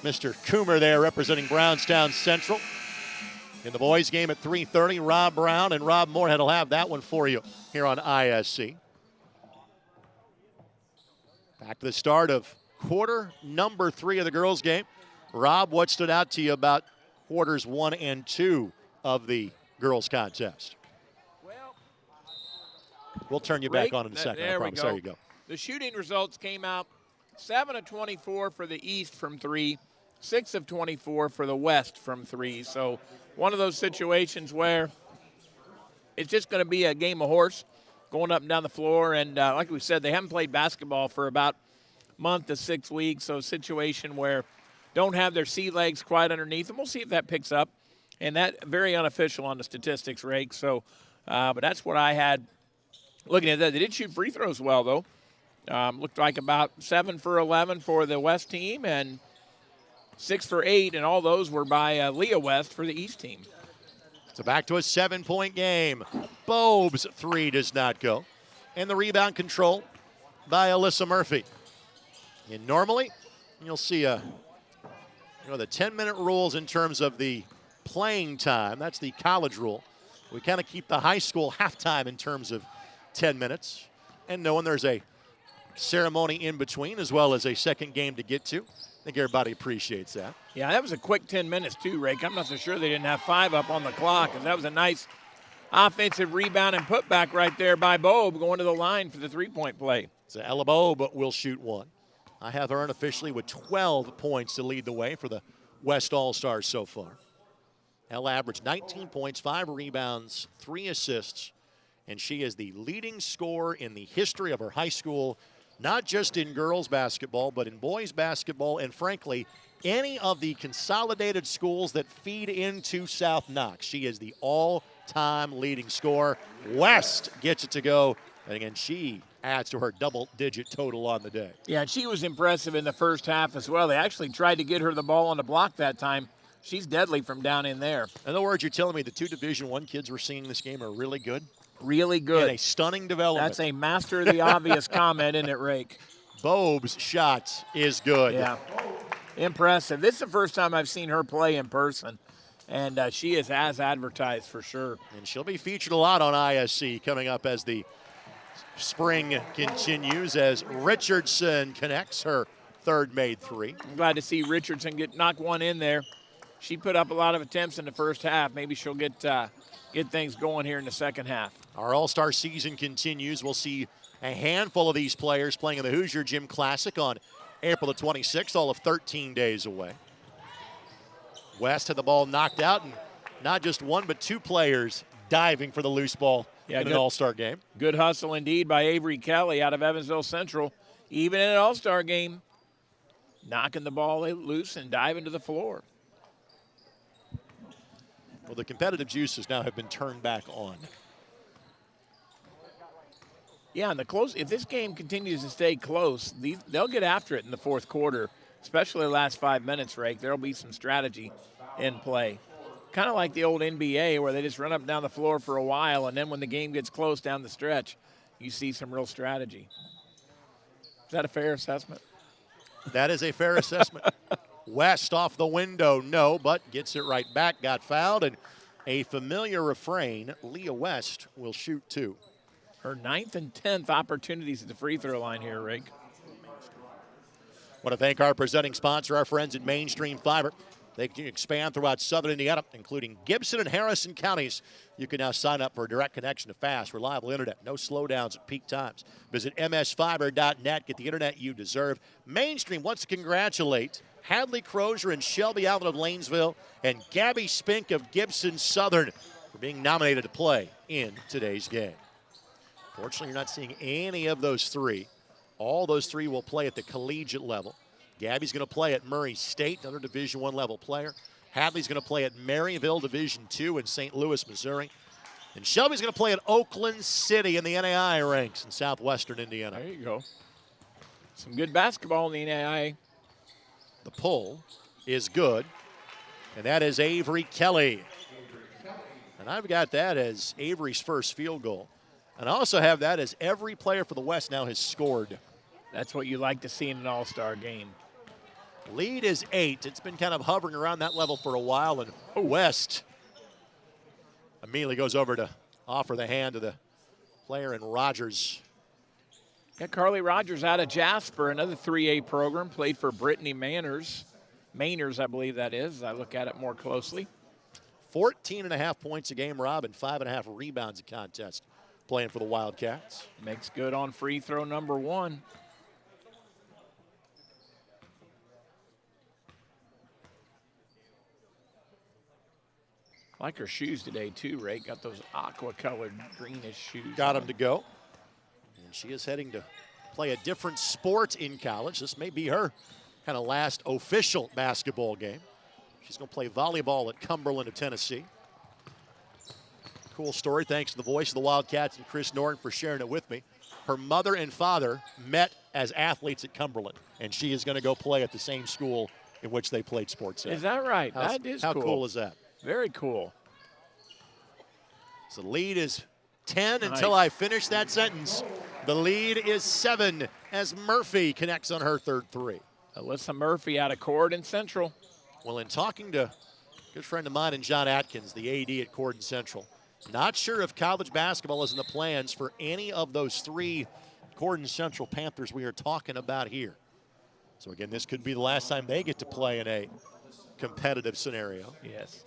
Mr. Coomer there representing Brownstown Central. In the boys game at 3:30, Rob Brown and Rob Moorhead will have that one for you here on ISC. Back to the start of quarter number 3 of the girls game. Rob, what stood out to you about quarters 1 and 2 of the girls contest? We'll turn you back on in a second, I promise. There you go. The shooting results came out 7 of 24 for the East from 3, 6 of 24 for the West from 3. So one of those situations where it's just going to be a game of horse going up and down the floor. And like we said, they haven't played basketball for about a month to 6 weeks. So a situation where don't have their sea legs quite underneath them. We'll see if that picks up. And that very unofficial on the statistics, Rake. So, but that's what I had looking at that. They did shoot free throws well, though. Looked like about 7 for 11 for the West team and 6 for 8, and all those were by Leah West for the East team. So back to a 7-point game. Bobe's three does not go. And the rebound control by Alyssa Murphy. And normally, you'll see the 10-minute rules in terms of the playing time. That's the college rule. We kind of keep the high school halftime in terms of 10 minutes. And knowing there's a ceremony in between as well as a second game to get to, I think everybody appreciates that. Yeah, that was a quick 10 minutes too, Rake. I'm not so sure they didn't have 5 up on the clock, and that was a nice offensive rebound and putback right there by Bobe going to the line for the three-point play. So Ella Bobe will shoot one. I have her unofficially with 12 points to lead the way for the West All-Stars so far. Ella averaged 19 points, 5 rebounds, 3 assists, and she is the leading scorer in the history of her high school, not just in girls basketball, but in boys basketball, and frankly, any of the consolidated schools that feed into South Knox. She is the all-time leading scorer. West gets it to go, and again, she adds to her double-digit total on the day. Yeah, she was impressive in the first half as well. They actually tried to get her the ball on the block that time. She's deadly from down in there. In other words, you're telling me the 2 Division I kids we're seeing this game are really good? Really good. And a stunning development. That's a master of the obvious comment, isn't it, Rake? Bobe's shot is good. Yeah, impressive. This is the first time I've seen her play in person, and she is as advertised for sure. And she'll be featured a lot on ISC coming up as the spring continues, as Richardson connects her third made 3. I'm glad to see Richardson knock one in there. She put up a lot of attempts in the first half. Maybe she'll get things going here in the second half. Our All-Star season continues. We'll see a handful of these players playing in the Hoosier Gym Classic on April the 26th, all of 13 days away. West had the ball knocked out, and not just one, but 2 players diving for the loose ball in an All-Star game. Good hustle indeed by Avery Kelly out of Evansville Central. Even in an All-Star game, knocking the ball loose and diving to the floor. Well, the competitive juices now have been turned back on. Yeah, and if this game continues to stay close, they'll get after it in the fourth quarter, especially the last 5 minutes, Rake. There'll be some strategy in play. Kind of like the old NBA where they just run up and down the floor for a while, and then when the game gets close down the stretch, you see some real strategy. Is that a fair assessment? That is a fair assessment. West off the window, no, but gets it right back, got fouled, and a familiar refrain, Leah West will shoot 2. Her 9th and 10th opportunities at the free throw line here, Rick. Want to thank our presenting sponsor, our friends at Mainstream Fiber. They can expand throughout southern Indiana, including Gibson and Harrison counties. You can now sign up for a direct connection to fast, reliable internet. No slowdowns at peak times. Visit msfiber.net. Get the internet you deserve. Mainstream wants to congratulate Hadley Crozier and Shelby Allen of Lanesville and Gabby Spink of Gibson Southern for being nominated to play in today's game. Fortunately, you're not seeing any of those 3. All those 3 will play at the collegiate level. Gabby's going to play at Murray State, another Division I level player. Hadley's going to play at Maryville Division II in St. Louis, Missouri. And Shelby's going to play at Oakland City in the NAI ranks in southwestern Indiana. There you go. Some good basketball in the NAI. The pull is good, and that is Avery Kelly. And I've got that as Avery's first field goal. And I also have that as every player for the West now has scored. That's what you like to see in an all-star game. Lead is 8. It's been kind of hovering around that level for a while, and West immediately goes over to offer the hand to the player in Rogers. Yeah, Carly Rogers out of Jasper, another 3A program, played for Brittany Mainers, I believe that is, as I look at it more closely. 14.5 points a game, Rob, and 5.5 rebounds a contest playing for the Wildcats. Makes good on free throw number 1. Like her shoes today, too, Ray. Got those aqua-colored greenish shoes. Got them to go. And she is heading to play a different sport in college. This may be her kind of last official basketball game. She's going to play volleyball at Cumberland of Tennessee. Cool story. Thanks to the voice of the Wildcats and Chris Norton for sharing it with me. Her mother and father met as athletes at Cumberland, and she is going to go play at the same school in which they played sports at. Is that right? That is how cool. How cool is that? Very cool. So the lead is 10 Nice. until I finish that sentence. The lead is 7 as Murphy connects on her third three. Alyssa Murphy out of Corydon Central. Well, in talking to a good friend of mine and John Atkins, the AD at Corydon Central, not sure if college basketball is in the plans for any of those 3 Corydon Central Panthers we are talking about here. So again, this could be the last time they get to play in a competitive scenario. Yes.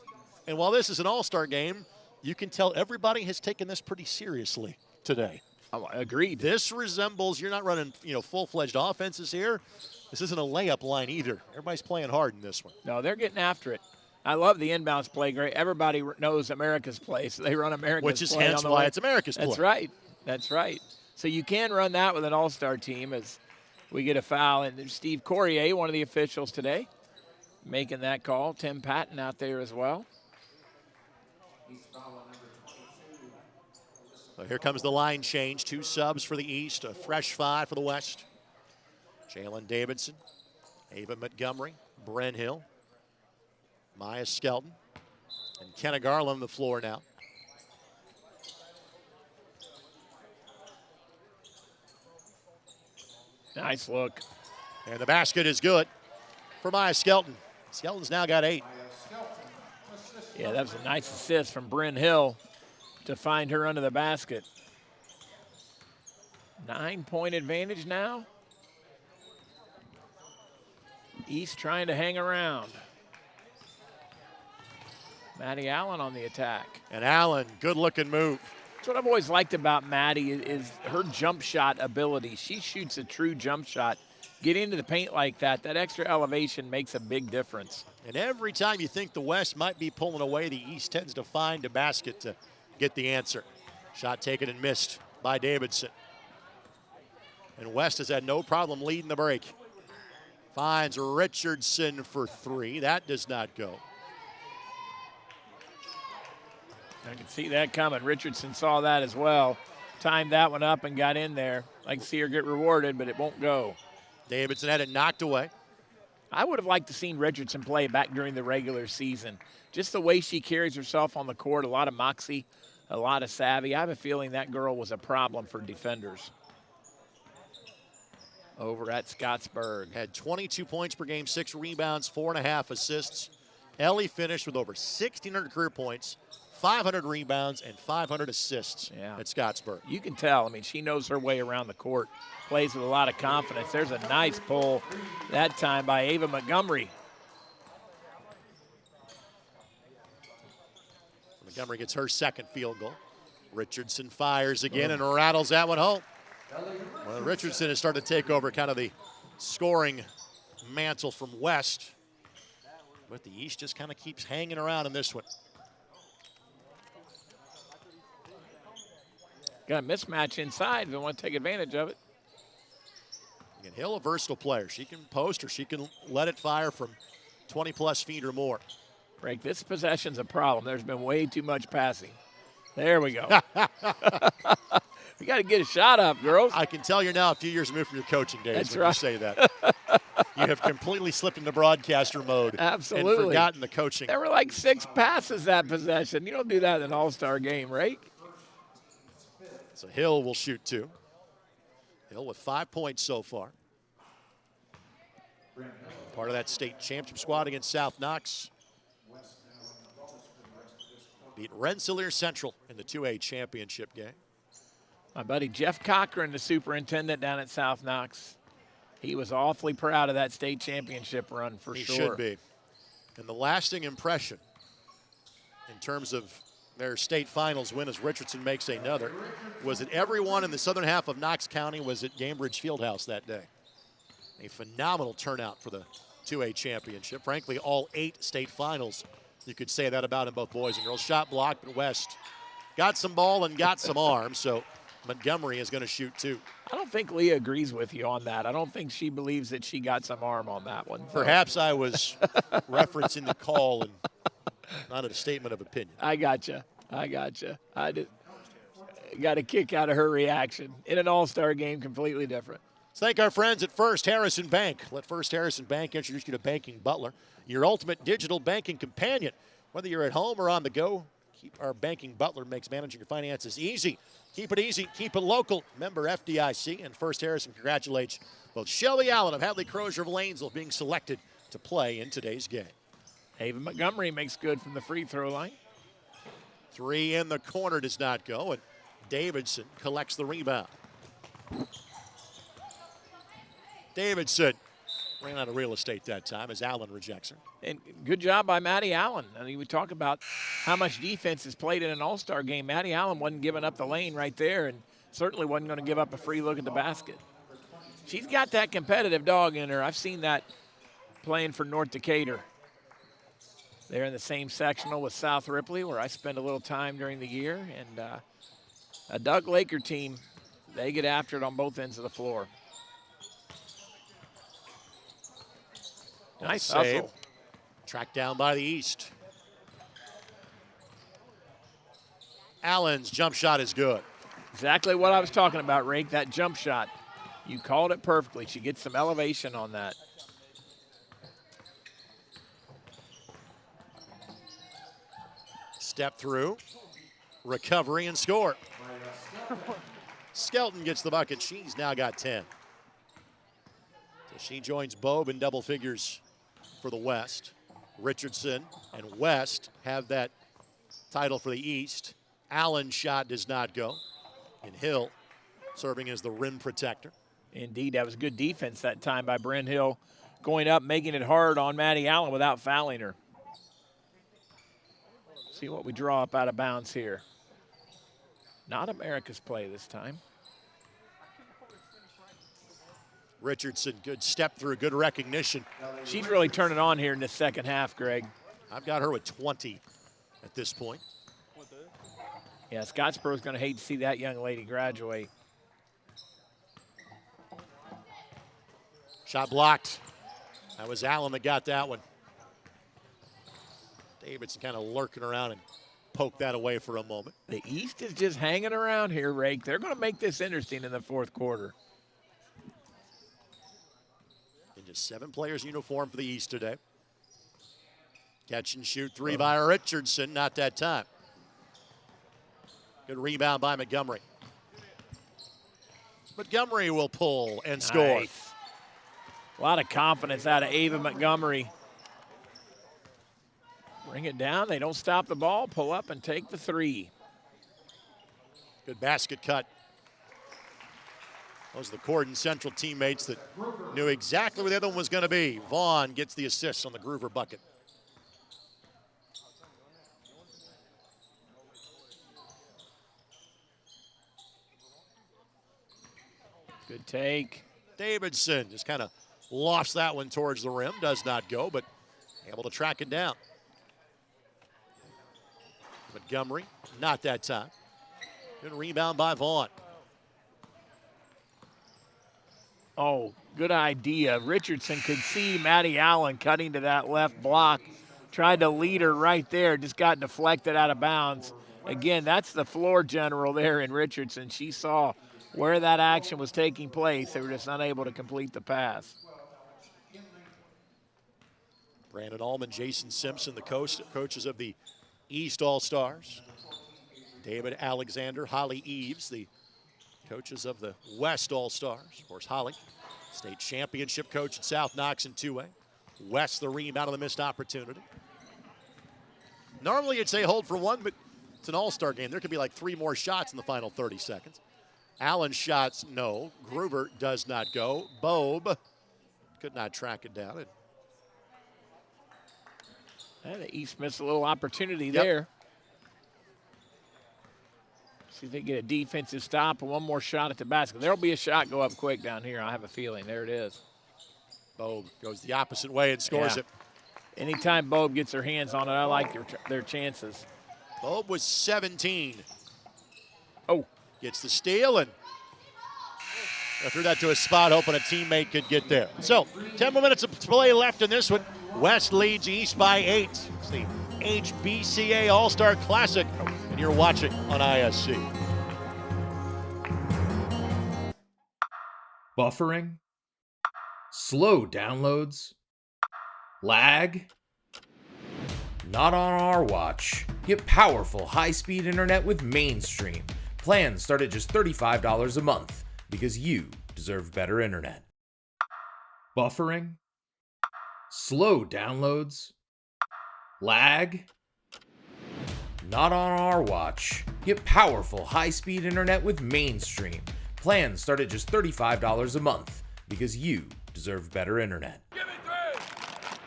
And while this is an all-star game, you can tell everybody has taken this pretty seriously today. Oh, agreed. This resembles, you're not running, full-fledged offenses here. This isn't a layup line either. Everybody's playing hard in this one. No, they're getting after it. I love the inbounds play. Great. Everybody knows America's play, so they run America's play. Which is hence why it's America's play. That's right. That's right. So you can run that with an all-star team as we get a foul. And there's Steve Corrier, one of the officials today, making that call. Tim Patton out there as well. So here comes the line change. 2 subs for the East, a fresh 5 for the West. Jalen Davidson, Ava Montgomery, Bren Hill, Maya Skelton, and Kenna Garland on the floor now. Nice look. And the basket is good for Maya Skelton. Skelton's now got 8. Yeah, that was a nice assist from Bryn Hill to find her under the basket. 9-point advantage now. East trying to hang around. Maddie Allen on the attack. And Allen, good-looking move. That's what I've always liked about Maddie is her jump shot ability. She shoots a true jump shot. Get into the paint like that, that extra elevation makes a big difference. And every time you think the West might be pulling away, the East tends to find a basket to get the answer. Shot taken and missed by Davidson. And West has had no problem leading the break. Finds Richardson for 3. That does not go. I can see that coming. Richardson saw that as well. Timed that one up and got in there. Like to see her get rewarded, but it won't go. Davidson had it knocked away. I would have liked to seen Richardson play back during the regular season. Just the way she carries herself on the court, a lot of moxie, a lot of savvy. I have a feeling that girl was a problem for defenders. Over at Scottsburg. Had 22 points per game, 6 rebounds, 4.5 assists. Ellie finished with over 1,600 career points, 500 rebounds, and 500 assists at Scottsburg. You can tell. I mean, she knows her way around the court. Plays with a lot of confidence. There's a nice pull that time by Ava Montgomery. Montgomery gets her second field goal. Richardson fires again and rattles that one home. Well, Richardson has started to take over kind of the scoring mantle from West. But the East just kind of keeps hanging around in this one. Got a mismatch inside. They want to take advantage of it. And Hill, a versatile player. She can post or she can let it fire from 20-plus feet or more. Rick, this possession's a problem. There's been way too much passing. There we go. We got to get a shot up, girls. I can tell you're now a few years removed from your coaching days. That's when you say that. You have completely slipped into broadcaster mode. Absolutely. And forgotten the coaching. There were like 6 passes that possession. You don't do that in an all-star game, right? So Hill will shoot 2. Hill with 5 points so far. Part of that state championship squad against South Knox. Beat Rensselaer Central in the 2A championship game. My buddy Jeff Cochran, the superintendent down at South Knox, he was awfully proud of that state championship run for He sure. should be. And the lasting impression in terms of their state finals win as Richardson makes another was that everyone in the southern half of Knox County was at Gamebridge Fieldhouse that day. A phenomenal turnout for the 2A championship. Frankly, all 8 state finals, you could say that about in both boys and girls. Shot blocked, but West got some ball and got some arm, so Montgomery is going to shoot 2. I don't think Leah agrees with you on that. I don't think she believes that she got some arm on that one. Perhaps I was referencing the call and not a statement of opinion. I gotcha. I got a kick out of her reaction. In an all-star game, completely different. Let's thank our friends at First Harrison Bank. Let First Harrison Bank introduce you to Banking Butler, your ultimate digital banking companion. Whether you're at home or on the go, keep our Banking Butler makes managing your finances easy. Keep it easy, keep it local. Member FDIC, and First Harrison congratulates both Shelby Allen of Hadley Crozier of Lanesville being selected to play in today's game. Ava Montgomery makes good from the free throw line. 3 in the corner does not go, and Davidson collects the rebound. Davidson ran out of real estate that time as Allen rejects her. And good job by Maddie Allen. I mean, we talk about how much defense is played in an all-star game. Maddie Allen wasn't giving up the lane right there and certainly wasn't going to give up a free look at the basket. She's got that competitive dog in her. I've seen that playing for North Decatur. They're in the same sectional with South Ripley, where I spend a little time during the year. And a Doug Laker team, they get after it on both ends of the floor. Nice save. hustle. Tracked down by the East. Allen's jump shot is good. Exactly what I was talking about, Rake, that jump shot. You called it perfectly. She gets some elevation on that. Step through, recovery, and score. Skelton gets the bucket. She's now got 10. So she joins Bobe in double figures for the West. Richardson and West have that title for the East. Allen's shot does not go. And Hill serving as the rim protector. Indeed, that was good defense that time by Bryn Hill, going up, making it hard on Maddie Allen without fouling her. See what we draw up out of bounds here. Not America's play this time. Richardson, good step through, good recognition. She's really turning on here in the second half, Greg. I've got her with 20 at this point. Yeah, Scottsboro's going to hate to see that young lady graduate. Shot blocked. That was Allen that got that one. Davidson kind of lurking around and poked that away for a moment. The East is just hanging around here, Rake. They're going to make this interesting in the fourth quarter. And just 7 players in uniform for the East today. Catch and shoot 3 by Richardson, not that time. Good rebound by Montgomery. Montgomery will pull and score. Nice. A lot of confidence out of Ava Montgomery. Bring it down. They don't stop the ball. Pull up and take the 3. Good basket cut. Those are the Corden Central teammates that knew exactly where the other one was going to be. Vaughn gets the assist on the Groover bucket. Good take. Davidson just kind of lofts that one towards the rim. Does not go, but able to track it down. Montgomery, not that time. Good rebound by Vaughn. Oh, good idea. Richardson could see Maddie Allen cutting to that left block. Tried to lead her right there, just got deflected out of bounds. Again, that's the floor general there in Richardson. She saw where that action was taking place. They were just unable to complete the pass. Brandon Allman, Jason Simpson, the coaches of the East All-Stars. David Alexander, Holly Eves, the coaches of the West All-Stars. Of course, Holly, state championship coach at South Knox in 2A. West, the rebound on the missed opportunity. Normally, you'd say hold for 1, but it's an all-star game. There could be like 3 more shots in the final 30 seconds. Allen's shots, no. Groover does not go. Bobe could not track it down. And the East missed a little opportunity there. See if they get a defensive stop and one more shot at the basket. There'll be a shot go up quick down here, I have a feeling. There it is. Bobe goes the opposite way and scores it. Anytime Bobe gets her hands on it, I like their chances. Bobe was 17. Oh. Gets the steal and I threw that to a spot, hoping a teammate could get there. So, 10 more minutes of play left in this one. West leads East by 8. It's the HBCA All-Star Classic, and you're watching on ISC. Buffering, slow downloads, lag. Not on our watch. Get powerful high-speed internet with Mainstream. Plans start at just $35 a month because you deserve better internet. Buffering, slow downloads, lag. Not on our watch. Get powerful high-speed internet with Mainstream. Plans start at just $35 a month because you deserve better internet. Give me 3.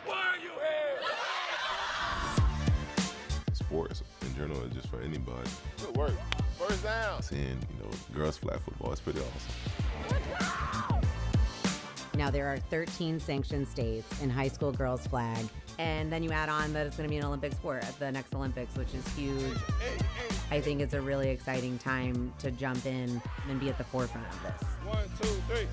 Why are you here? Sports in general is just for anybody. Good work. First down. Seeing, girls flag football is pretty awesome. Now there are 13 sanctioned states in high school girls flag, and then you add on that it's going to be an Olympic sport at the next Olympics, which is huge. I think it's a really exciting time to jump in and be at the forefront of this. 1, 2, 3.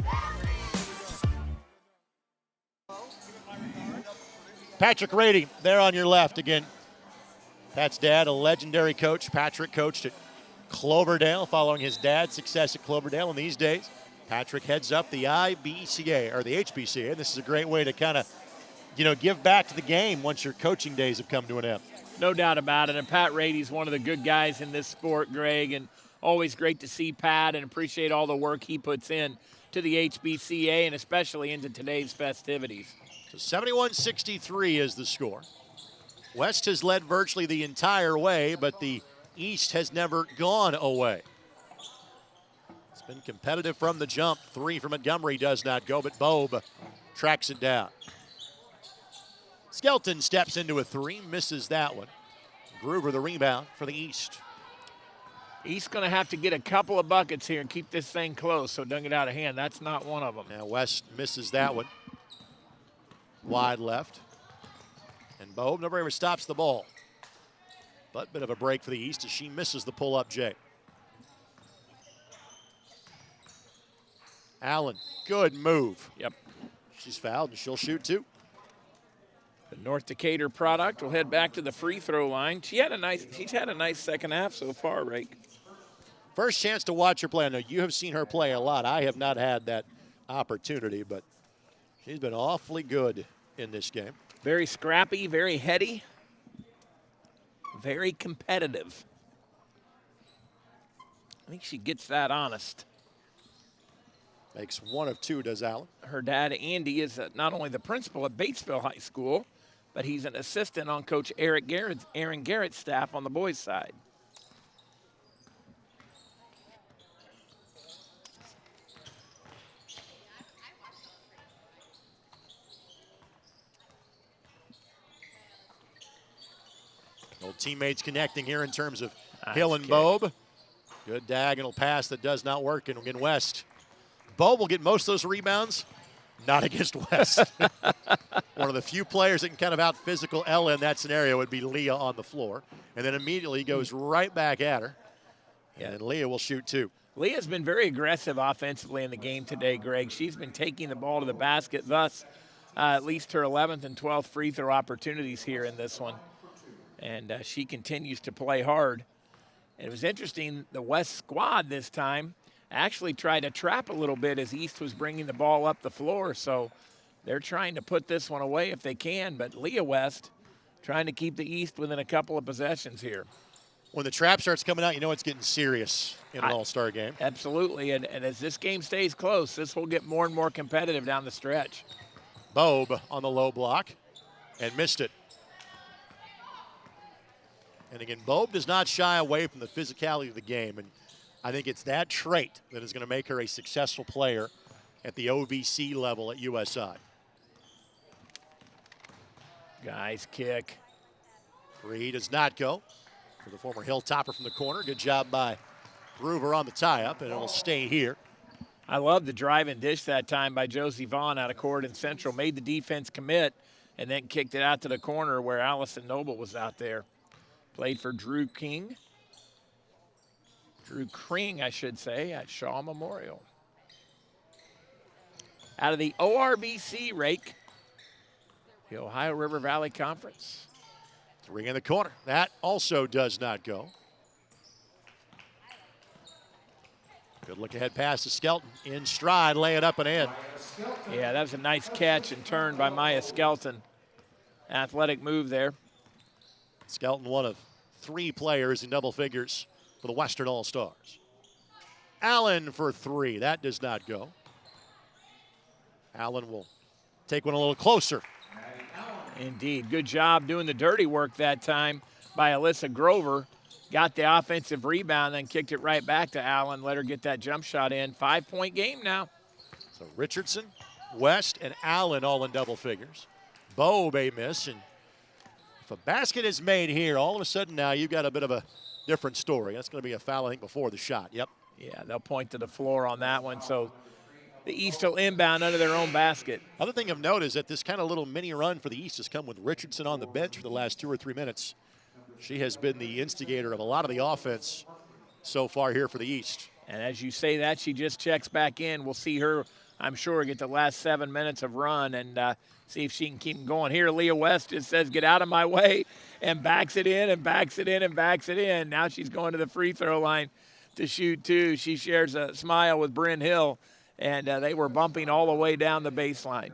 Patrick Rady there on your left again. Pat's dad, a legendary coach. Patrick coached at Cloverdale following his dad's success at Cloverdale. And these days, Patrick heads up the IBCA, or the HBCA. This is a great way to kind of, give back to the game once your coaching days have come to an end. No doubt about it. And Pat Rady's one of the good guys in this sport, Greg, and always great to see Pat and appreciate all the work he puts in to the HBCA and especially into today's festivities. So 71-63 is the score. West has led virtually the entire way, but the East has never gone away. It's been competitive from the jump. 3 for Montgomery does not go, but Bobe tracks it down. Skelton steps into a 3, misses that one. Groover the rebound for the East. East going to have to get a couple of buckets here and keep this thing close so it doesn't get out of hand. That's not one of them. Now West misses that one. Wide left. And Bobe never ever stops the ball. But bit of a break for the East as she misses the pull-up J. Allen, good move. Yep. She's fouled and she'll shoot too. The North Decatur product will head back to the free throw line. She's had a nice second half so far, Rake. First chance to watch her play. I know you have seen her play a lot. I have not had that opportunity, but she's been awfully good in this game. Very scrappy, very heady, very competitive. I think she gets that honest. Makes 1 of 2, does Allen. Her dad, Andy, is not only the principal at Batesville High School, but he's an assistant on Coach Aaron Garrett's staff on the boys' side. Old teammates connecting here in terms of Nice Hill and kick. Bobe. Good diagonal pass that does not work in West. Bobe will get most of those rebounds, not against West. One of the few players that can kind of out-physical Ella in that scenario would be Leah on the floor. And then immediately goes right back at her. And then Leah will shoot 2. Leah's been very aggressive offensively in the game today, Greg. She's been taking the ball to the basket, thus at least her 11th and 12th free throw opportunities here in this one. And she continues to play hard. And it was interesting, the West squad this time actually tried to trap a little bit as East was bringing the ball up the floor. So they're trying to put this one away if they can. But Leah West trying to keep the East within a couple of possessions here. When the trap starts coming out, you know it's getting serious in an all-star game. Absolutely. And as this game stays close, this will get more and more competitive down the stretch. Bobe on the low block and missed it. And again, Bobe does not shy away from the physicality of the game. And I think it's that trait that is going to make her a successful player at the OVC level at USI. Guys kick. Free does not go for the former Hilltopper from the corner. Good job by Groover on the tie-up, and it'll stay here. I love the drive and dish that time by Josie Vaughn out of Corridon Central. Made the defense commit and then kicked it out to the corner where Allison Noble was out there. Played for Drew Kring, I should say, at Shaw Memorial. out of the ORVC Rake, the Ohio River Valley Conference. 3 in the corner. That also does not go. Good look ahead pass to Skelton. In stride, lay it up and in. Yeah, that was a nice catch and turn by Maya Skelton. Athletic move there. Skelton, one of 3 players in double figures for the Western All-Stars. Allen for 3. That does not go. Allen will take one a little closer. Indeed. Good job doing the dirty work that time by Alyssa Grover. Got the offensive rebound, then kicked it right back to Allen. Let her get that jump shot in. 5-point game now. So Richardson, West, and Allen all in double figures. Bowe may miss, and if a basket is made here, all of a sudden now you've got a bit of a different story. That's going to be a foul, I think, before the shot. Yep. Yeah, they'll point to the floor on that one. So the East will inbound under their own basket. Other thing of note is that this kind of little mini run for the East has come with Richardson on the bench for the last 2 or 3 minutes. She has been the instigator of a lot of the offense so far here for the East. And as you say that, she just checks back in. We'll see her, I'm sure, get the last 7 minutes of run and see if she can keep going. Here, Leah West just says, get out of my way, and backs it in and backs it in and backs it in. Now she's going to the free throw line to shoot 2. She shares a smile with Bryn Hill, and they were bumping all the way down the baseline.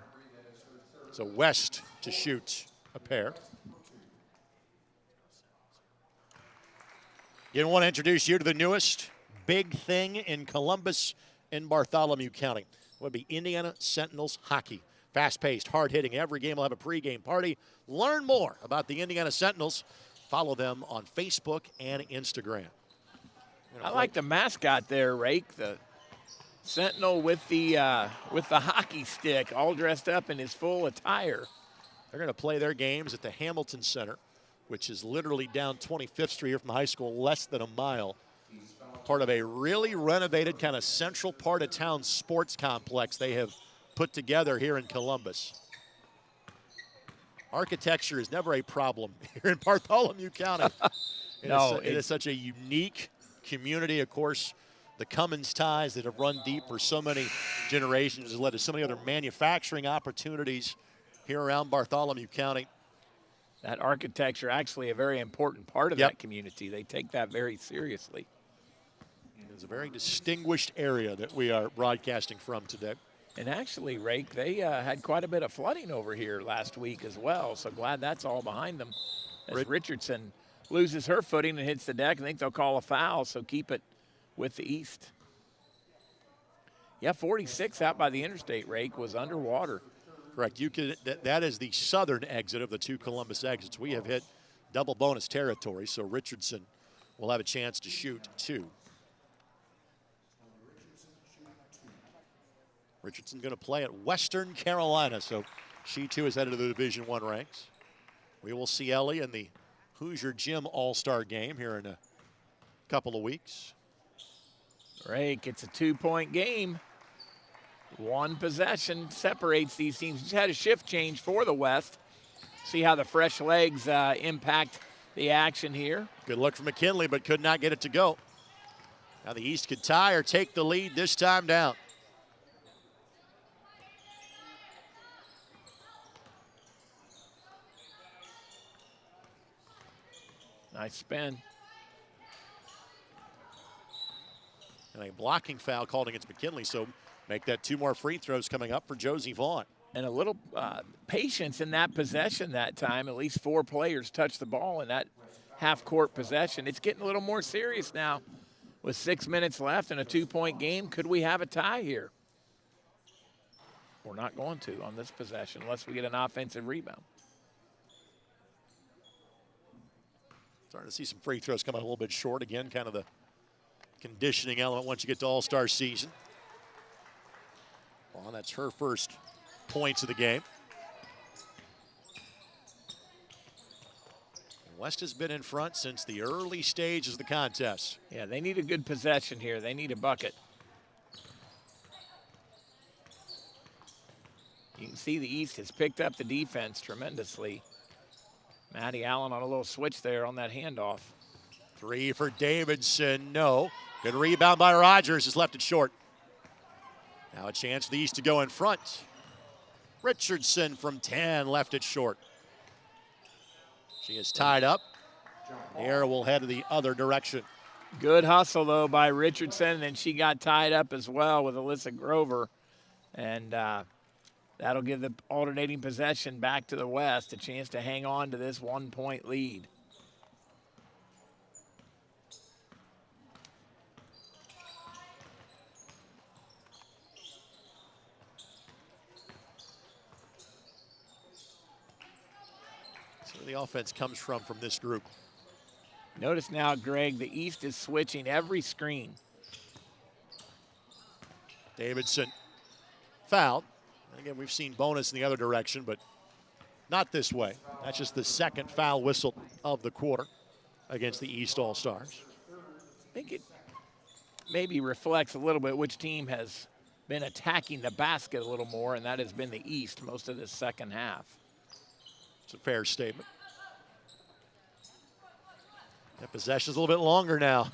So West to shoot a pair. Again, I want to introduce you to the newest big thing in Columbus and Bartholomew County. It would be Indiana Sentinels hockey. Fast-paced, hard-hitting. Every game will have a pregame party. Learn more about the Indiana Sentinels. Follow them on Facebook and Instagram. I like the mascot there, Rake. The Sentinel with the hockey stick, all dressed up in his full attire. They're going to play their games at the Hamilton Center, which is literally down 25th Street here from the high school, less than a mile. Part of a really renovated kind of central part of town sports complex they have put together here in Columbus. Architecture is never a problem here in Bartholomew County. It is such a unique community. Of course, the Cummins ties that have run deep for so many generations has led to so many other manufacturing opportunities here around Bartholomew County. That architecture actually a very important part of that community. They take that very seriously. It's a very distinguished area that we are broadcasting from today. And actually, Rake, they had quite a bit of flooding over here last week as well, so glad that's all behind them. As Richardson loses her footing and hits the deck, I think they'll call a foul, so keep it with the East. Yeah, 46 out by the interstate, Rake, was underwater. Correct. That is the southern exit of the 2 Columbus exits. We have hit double bonus territory, so Richardson will have a chance to shoot 2. Richardson going to play at Western Carolina, so she too is headed to the Division I ranks. We will see Ellie in the Hoosier Gym All-Star game here in a couple of weeks. Rake, it's a 2-point game. 1 possession separates these teams. Just had a shift change for the West. See how the fresh legs impact the action here. Good look for McKinley, but could not get it to go. Now the East could tie or take the lead this time down. Nice spin. And a blocking foul called against McKinley, so make that 2 more free throws coming up for Josie Vaughn. And a little patience in that possession that time. At least 4 players touched the ball in that half-court possession. It's getting a little more serious now. With 6 minutes left in a 2-point game, could we have a tie here? We're not going to on this possession unless we get an offensive rebound. Starting to see some free throws come out a little bit short. Again, kind of the conditioning element once you get to All-Star season. Well, that's her first points of the game. West has been in front since the early stages of the contest. Yeah, they need a good possession here. They need a bucket. You can see the East has picked up the defense tremendously. Maddie Allen on a little switch there on that handoff. 3 for Davidson, no. Good rebound by Rogers, has left it short. Now a chance for the East to go in front. Richardson from 10 left it short. She is tied up. The arrow will head the other direction. Good hustle, though, by Richardson, and she got tied up as well with Alyssa Grover. And that'll give the alternating possession back to the West a chance to hang on to this 1-point lead. So the offense comes from this group. Notice now, Greg, the East is switching every screen. Davidson fouled. Again, we've seen bonus in the other direction, but not this way. That's just the second foul whistle of the quarter against the East All-Stars. I think it maybe reflects a little bit which team has been attacking the basket a little more, and that has been the East most of this second half. It's a fair statement. That possession's a little bit longer now.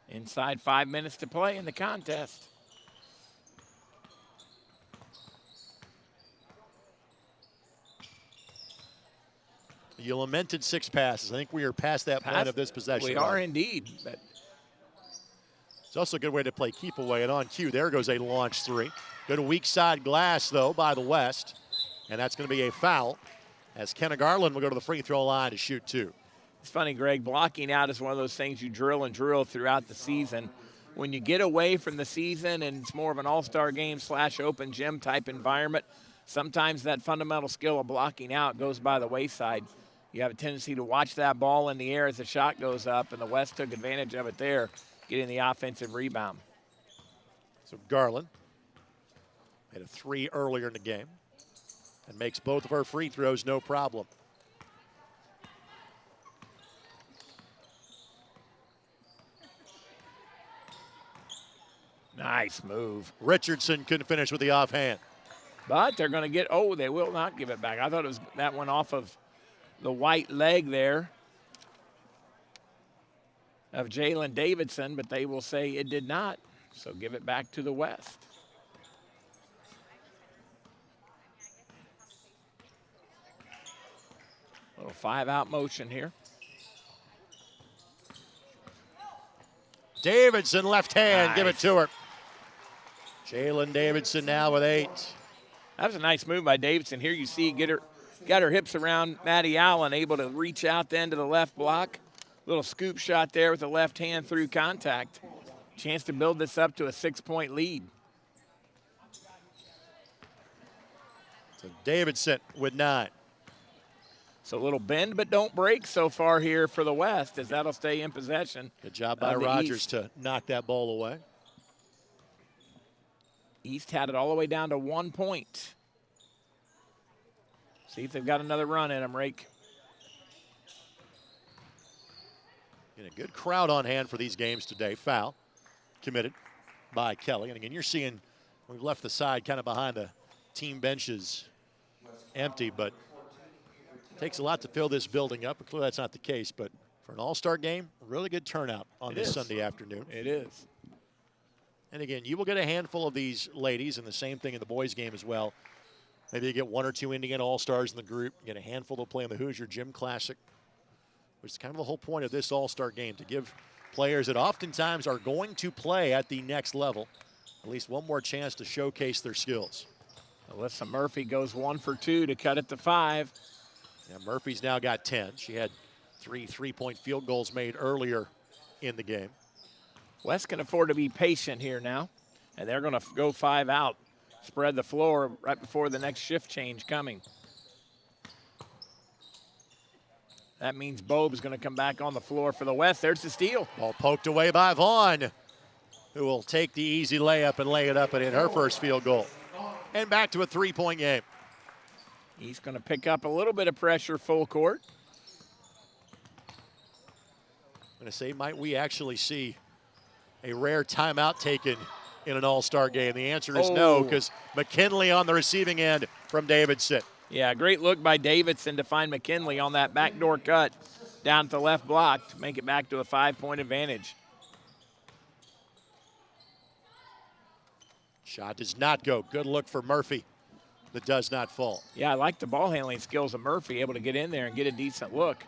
Inside 5 minutes to play in the contest. You lamented 6 passes. I think we are past that point of this possession. We are indeed. But it's also a good way to play keep away. And on cue, there goes a launch 3. Good weak side glass, though, by the West. And that's going to be a foul as Kenna Garland will go to the free throw line to shoot 2. It's funny, Greg, blocking out is one of those things you drill and drill throughout the season. When you get away from the season and it's more of an all-star game / open gym type environment, sometimes that fundamental skill of blocking out goes by the wayside. You have a tendency to watch that ball in the air as the shot goes up, and the West took advantage of it there, getting the offensive rebound. So Garland made a 3 earlier in the game and makes both of her free throws no problem. Nice move. Richardson couldn't finish with the offhand. But they're going to get, oh, they will not give it back. I thought it was that one off of the white leg there of Jalen Davidson, but they will say it did not. So give it back to the West. Little 5-out motion here. Davidson left hand, Nice. give it to her. Jalen Davidson now with 8. That was a nice move by Davidson. Here you see got her hips around Maddie Allen, able to reach out then to the left block. Little scoop shot there with the left hand through contact. Chance to build this up to a 6-point lead. So Davidson with 9. So a little bend but don't break so far here for the West, as that'll stay in possession. Good job by of the Rogers East. to knock that ball away. East had it all the way down to 1 point. See if they've got another run in them, Rake. And a good crowd on hand for these games today. Foul committed by Kelly. And again, you're seeing we've left the side kind of behind the team benches empty, but it takes a lot to fill this building up. Clearly that's not the case, but for an all-star game, really good turnout on this Sunday afternoon. It is. And again, you will get a handful of these ladies, and the same thing in the boys' game as well. Maybe you get 1 or 2 Indiana All-Stars in the group. You get a handful to play in the Hoosier Gym Classic, which is kind of the whole point of this All-Star game, to give players that oftentimes are going to play at the next level at least one more chance to showcase their skills. Alyssa Murphy goes 1 for 2 to cut it to 5. Yeah, Murphy's now got 10. She had 3 3-point field goals made earlier in the game. West can afford to be patient here now, and they're going to go 5 out, spread the floor right before the next shift change coming. That means Bobe's going to come back on the floor for the West. There's the steal. Ball poked away by Vaughn, who will take the easy layup and lay it up and in her first field goal. And back to a 3-point game. He's going to pick up a little bit of pressure full court. I'm going to say, might we actually see a rare timeout taken in an all-star game? The answer is no, because McKinley on the receiving end from Davidson. Yeah, great look by Davidson to find McKinley on that backdoor cut. down at the left block to make it back to a 5-point advantage. Shot does not go. Good look for Murphy. That does not fall. Yeah, I like the ball handling skills of Murphy, able to get in there and get a decent look.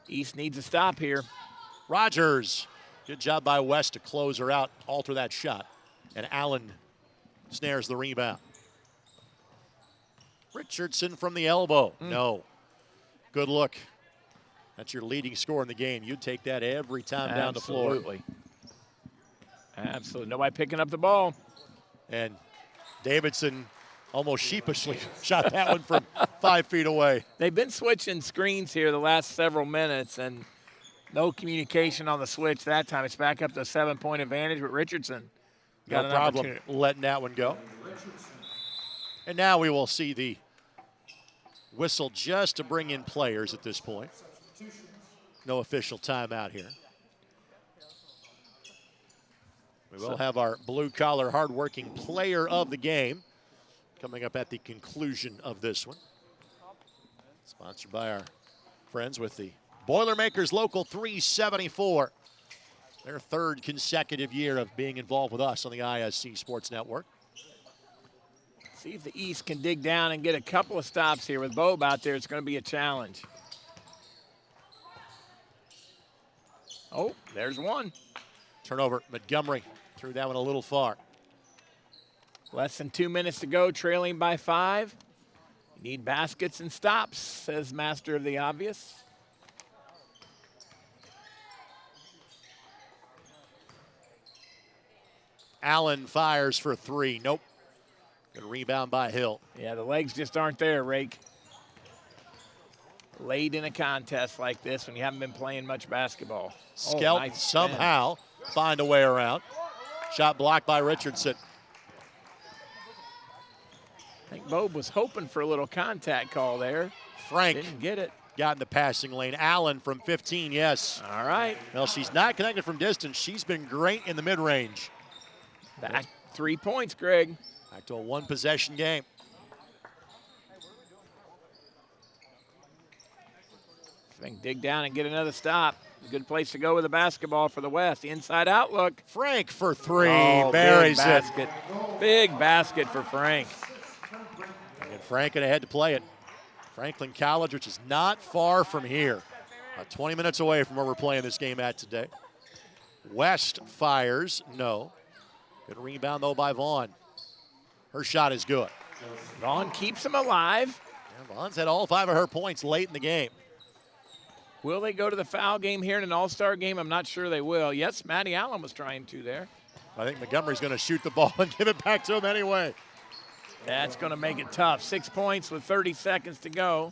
East needs a stop here. Rogers. Good job by West to close her out, alter that shot. And Allen snares the rebound. Richardson from the elbow. No. Good look. That's your leading scorer in the game. You'd take that every time down the floor. Absolutely. Absolutely. Nobody picking up the ball. And Davidson almost sheepishly shot that one from 5 feet away. They've been switching screens here the last several minutes, and no communication on the switch that time. It's back up to a 7-point advantage with Richardson. Got no problem letting that one go. And now we will see the whistle just to bring in players at this point. No official timeout here. We will have our blue-collar, hard-working player of the game coming up at the conclusion of this one. Sponsored by our friends with the Boilermakers Local 374. Their 3rd consecutive year of being involved with us on the ISC Sports Network. See if the East can dig down and get a couple of stops here. With Bobe out there, it's going to be a challenge. Oh, there's one. Turnover, Montgomery threw that one a little far. Less than 2 minutes to go, trailing by 5. You need baskets and stops, says Master of the Obvious. Allen fires for 3. Nope. Good rebound by Hill. Yeah, the legs just aren't there, Rake. Late in a contest like this when you haven't been playing much basketball. Skelton Nice somehow find a way around. Shot blocked by Richardson. I think Bobe was hoping for a little contact call there. Frank didn't get it. Got in the passing lane. Allen from 15, yes. All right. Well, she's not connected from distance. She's been great in the mid-range. Back 3 points, Greg. Back to a one-possession game. They can dig down and get another stop. A good place to go with the basketball for the West. Inside out look. Frank for 3. Oh, buries big basket. Big basket for Frank. And Frank gonna head to play it. Franklin College, which is not far from here. About 20 minutes away from where we're playing this game at today. West fires, no. Good rebound though by Vaughn. Her shot is good. Vaughn keeps him alive. Yeah, Vaughn's had all 5 of her points late in the game. Will they go to the foul game here in an all-star game? I'm not sure they will. Yes, Maddie Allen was trying to there. I think Montgomery's going to shoot the ball and give it back to him anyway. That's going to make it tough. 6 points with 30 seconds to go.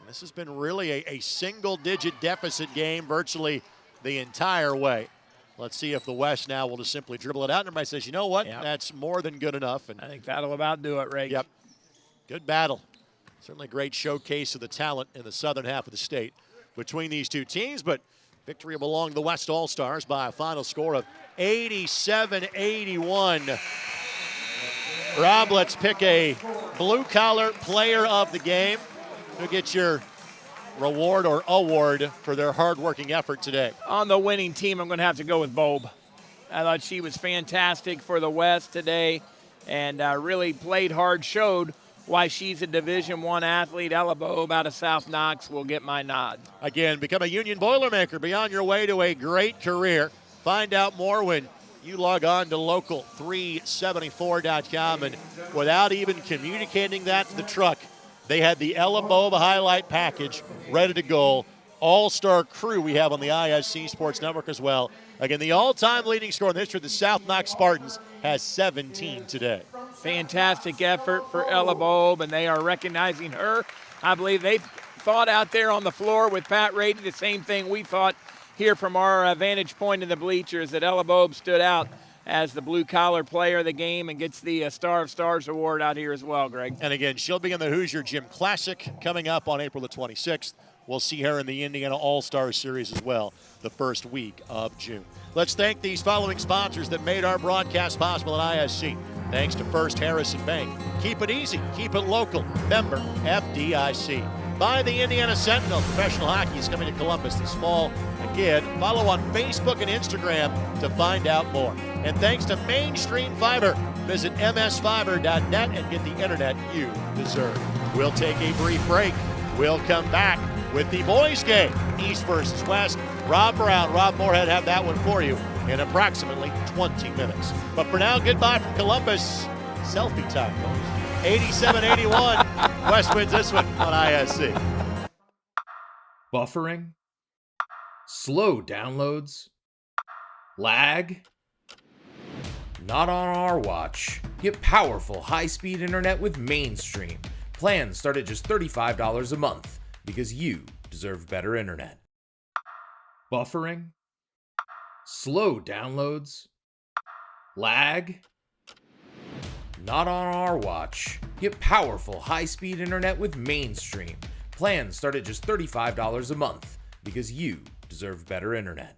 And this has been really a single-digit deficit game virtually the entire way. Let's see if the West now will just simply dribble it out. And everybody says, you know what? Yep. That's more than good enough. And I think that'll about do it, Ray. Yep. Good battle. Certainly a great showcase of the talent in the southern half of the state between these two teams, but victory will belong to the West All-Stars by a final score of 87-81. Rob, let's pick a blue-collar player of the game. Who gets your reward or award for their hard-working effort today? On the winning team, I'm going to have to go with Bobe. I thought she was fantastic for the West today and really played hard, showed why she's a Division I athlete. Ella Bobe out of South Knox will get my nod. Again, become a Union Boilermaker. Be on your way to a great career. Find out more when you log on to local374.com. And without even communicating that to the truck, they had the Ella Bobe highlight package ready to go. All-star crew we have on the ISC Sports Network as well. Again, the all-time leading scorer in the history of the South Knox Spartans has 17 today. Fantastic effort for Ella Bobe, and they are recognizing her. I believe they thought out there on the floor with Pat Rady the same thing we thought here from our vantage point in the bleachers, that Ella Bobe stood out as the blue-collar player of the game and gets the Star of Stars award out here as well, Greg. And again, she'll be in the Hoosier Gym Classic coming up on April the 26th. We'll see her in the Indiana All-Star Series as well the first week of June. Let's thank these following sponsors that made our broadcast possible at ISC. Thanks to First Harrison Bank. Keep it easy, keep it local. Member FDIC. by the Indiana Sentinel. Professional hockey is coming to Columbus this fall. Again, follow on Facebook and Instagram to find out more. And thanks to Mainstream Fiber, visit msfiber.net and get the internet you deserve. We'll take a brief break. We'll come back with the boys' game, East versus West. Rob Brown, Rob Moorhead have that one for you in approximately 20 minutes. But for now, goodbye from Columbus. Selfie time, folks. 87-81. West wins this one on ISC. Buffering, slow downloads, lag. Not on our watch. Get powerful high-speed internet with Mainstream. Plans start at just $35 a month because you deserve better internet. Buffering, slow downloads, lag. Not on our watch. Get powerful high-speed internet with Mainstream. Plans start at just $35 a month because you deserve better internet.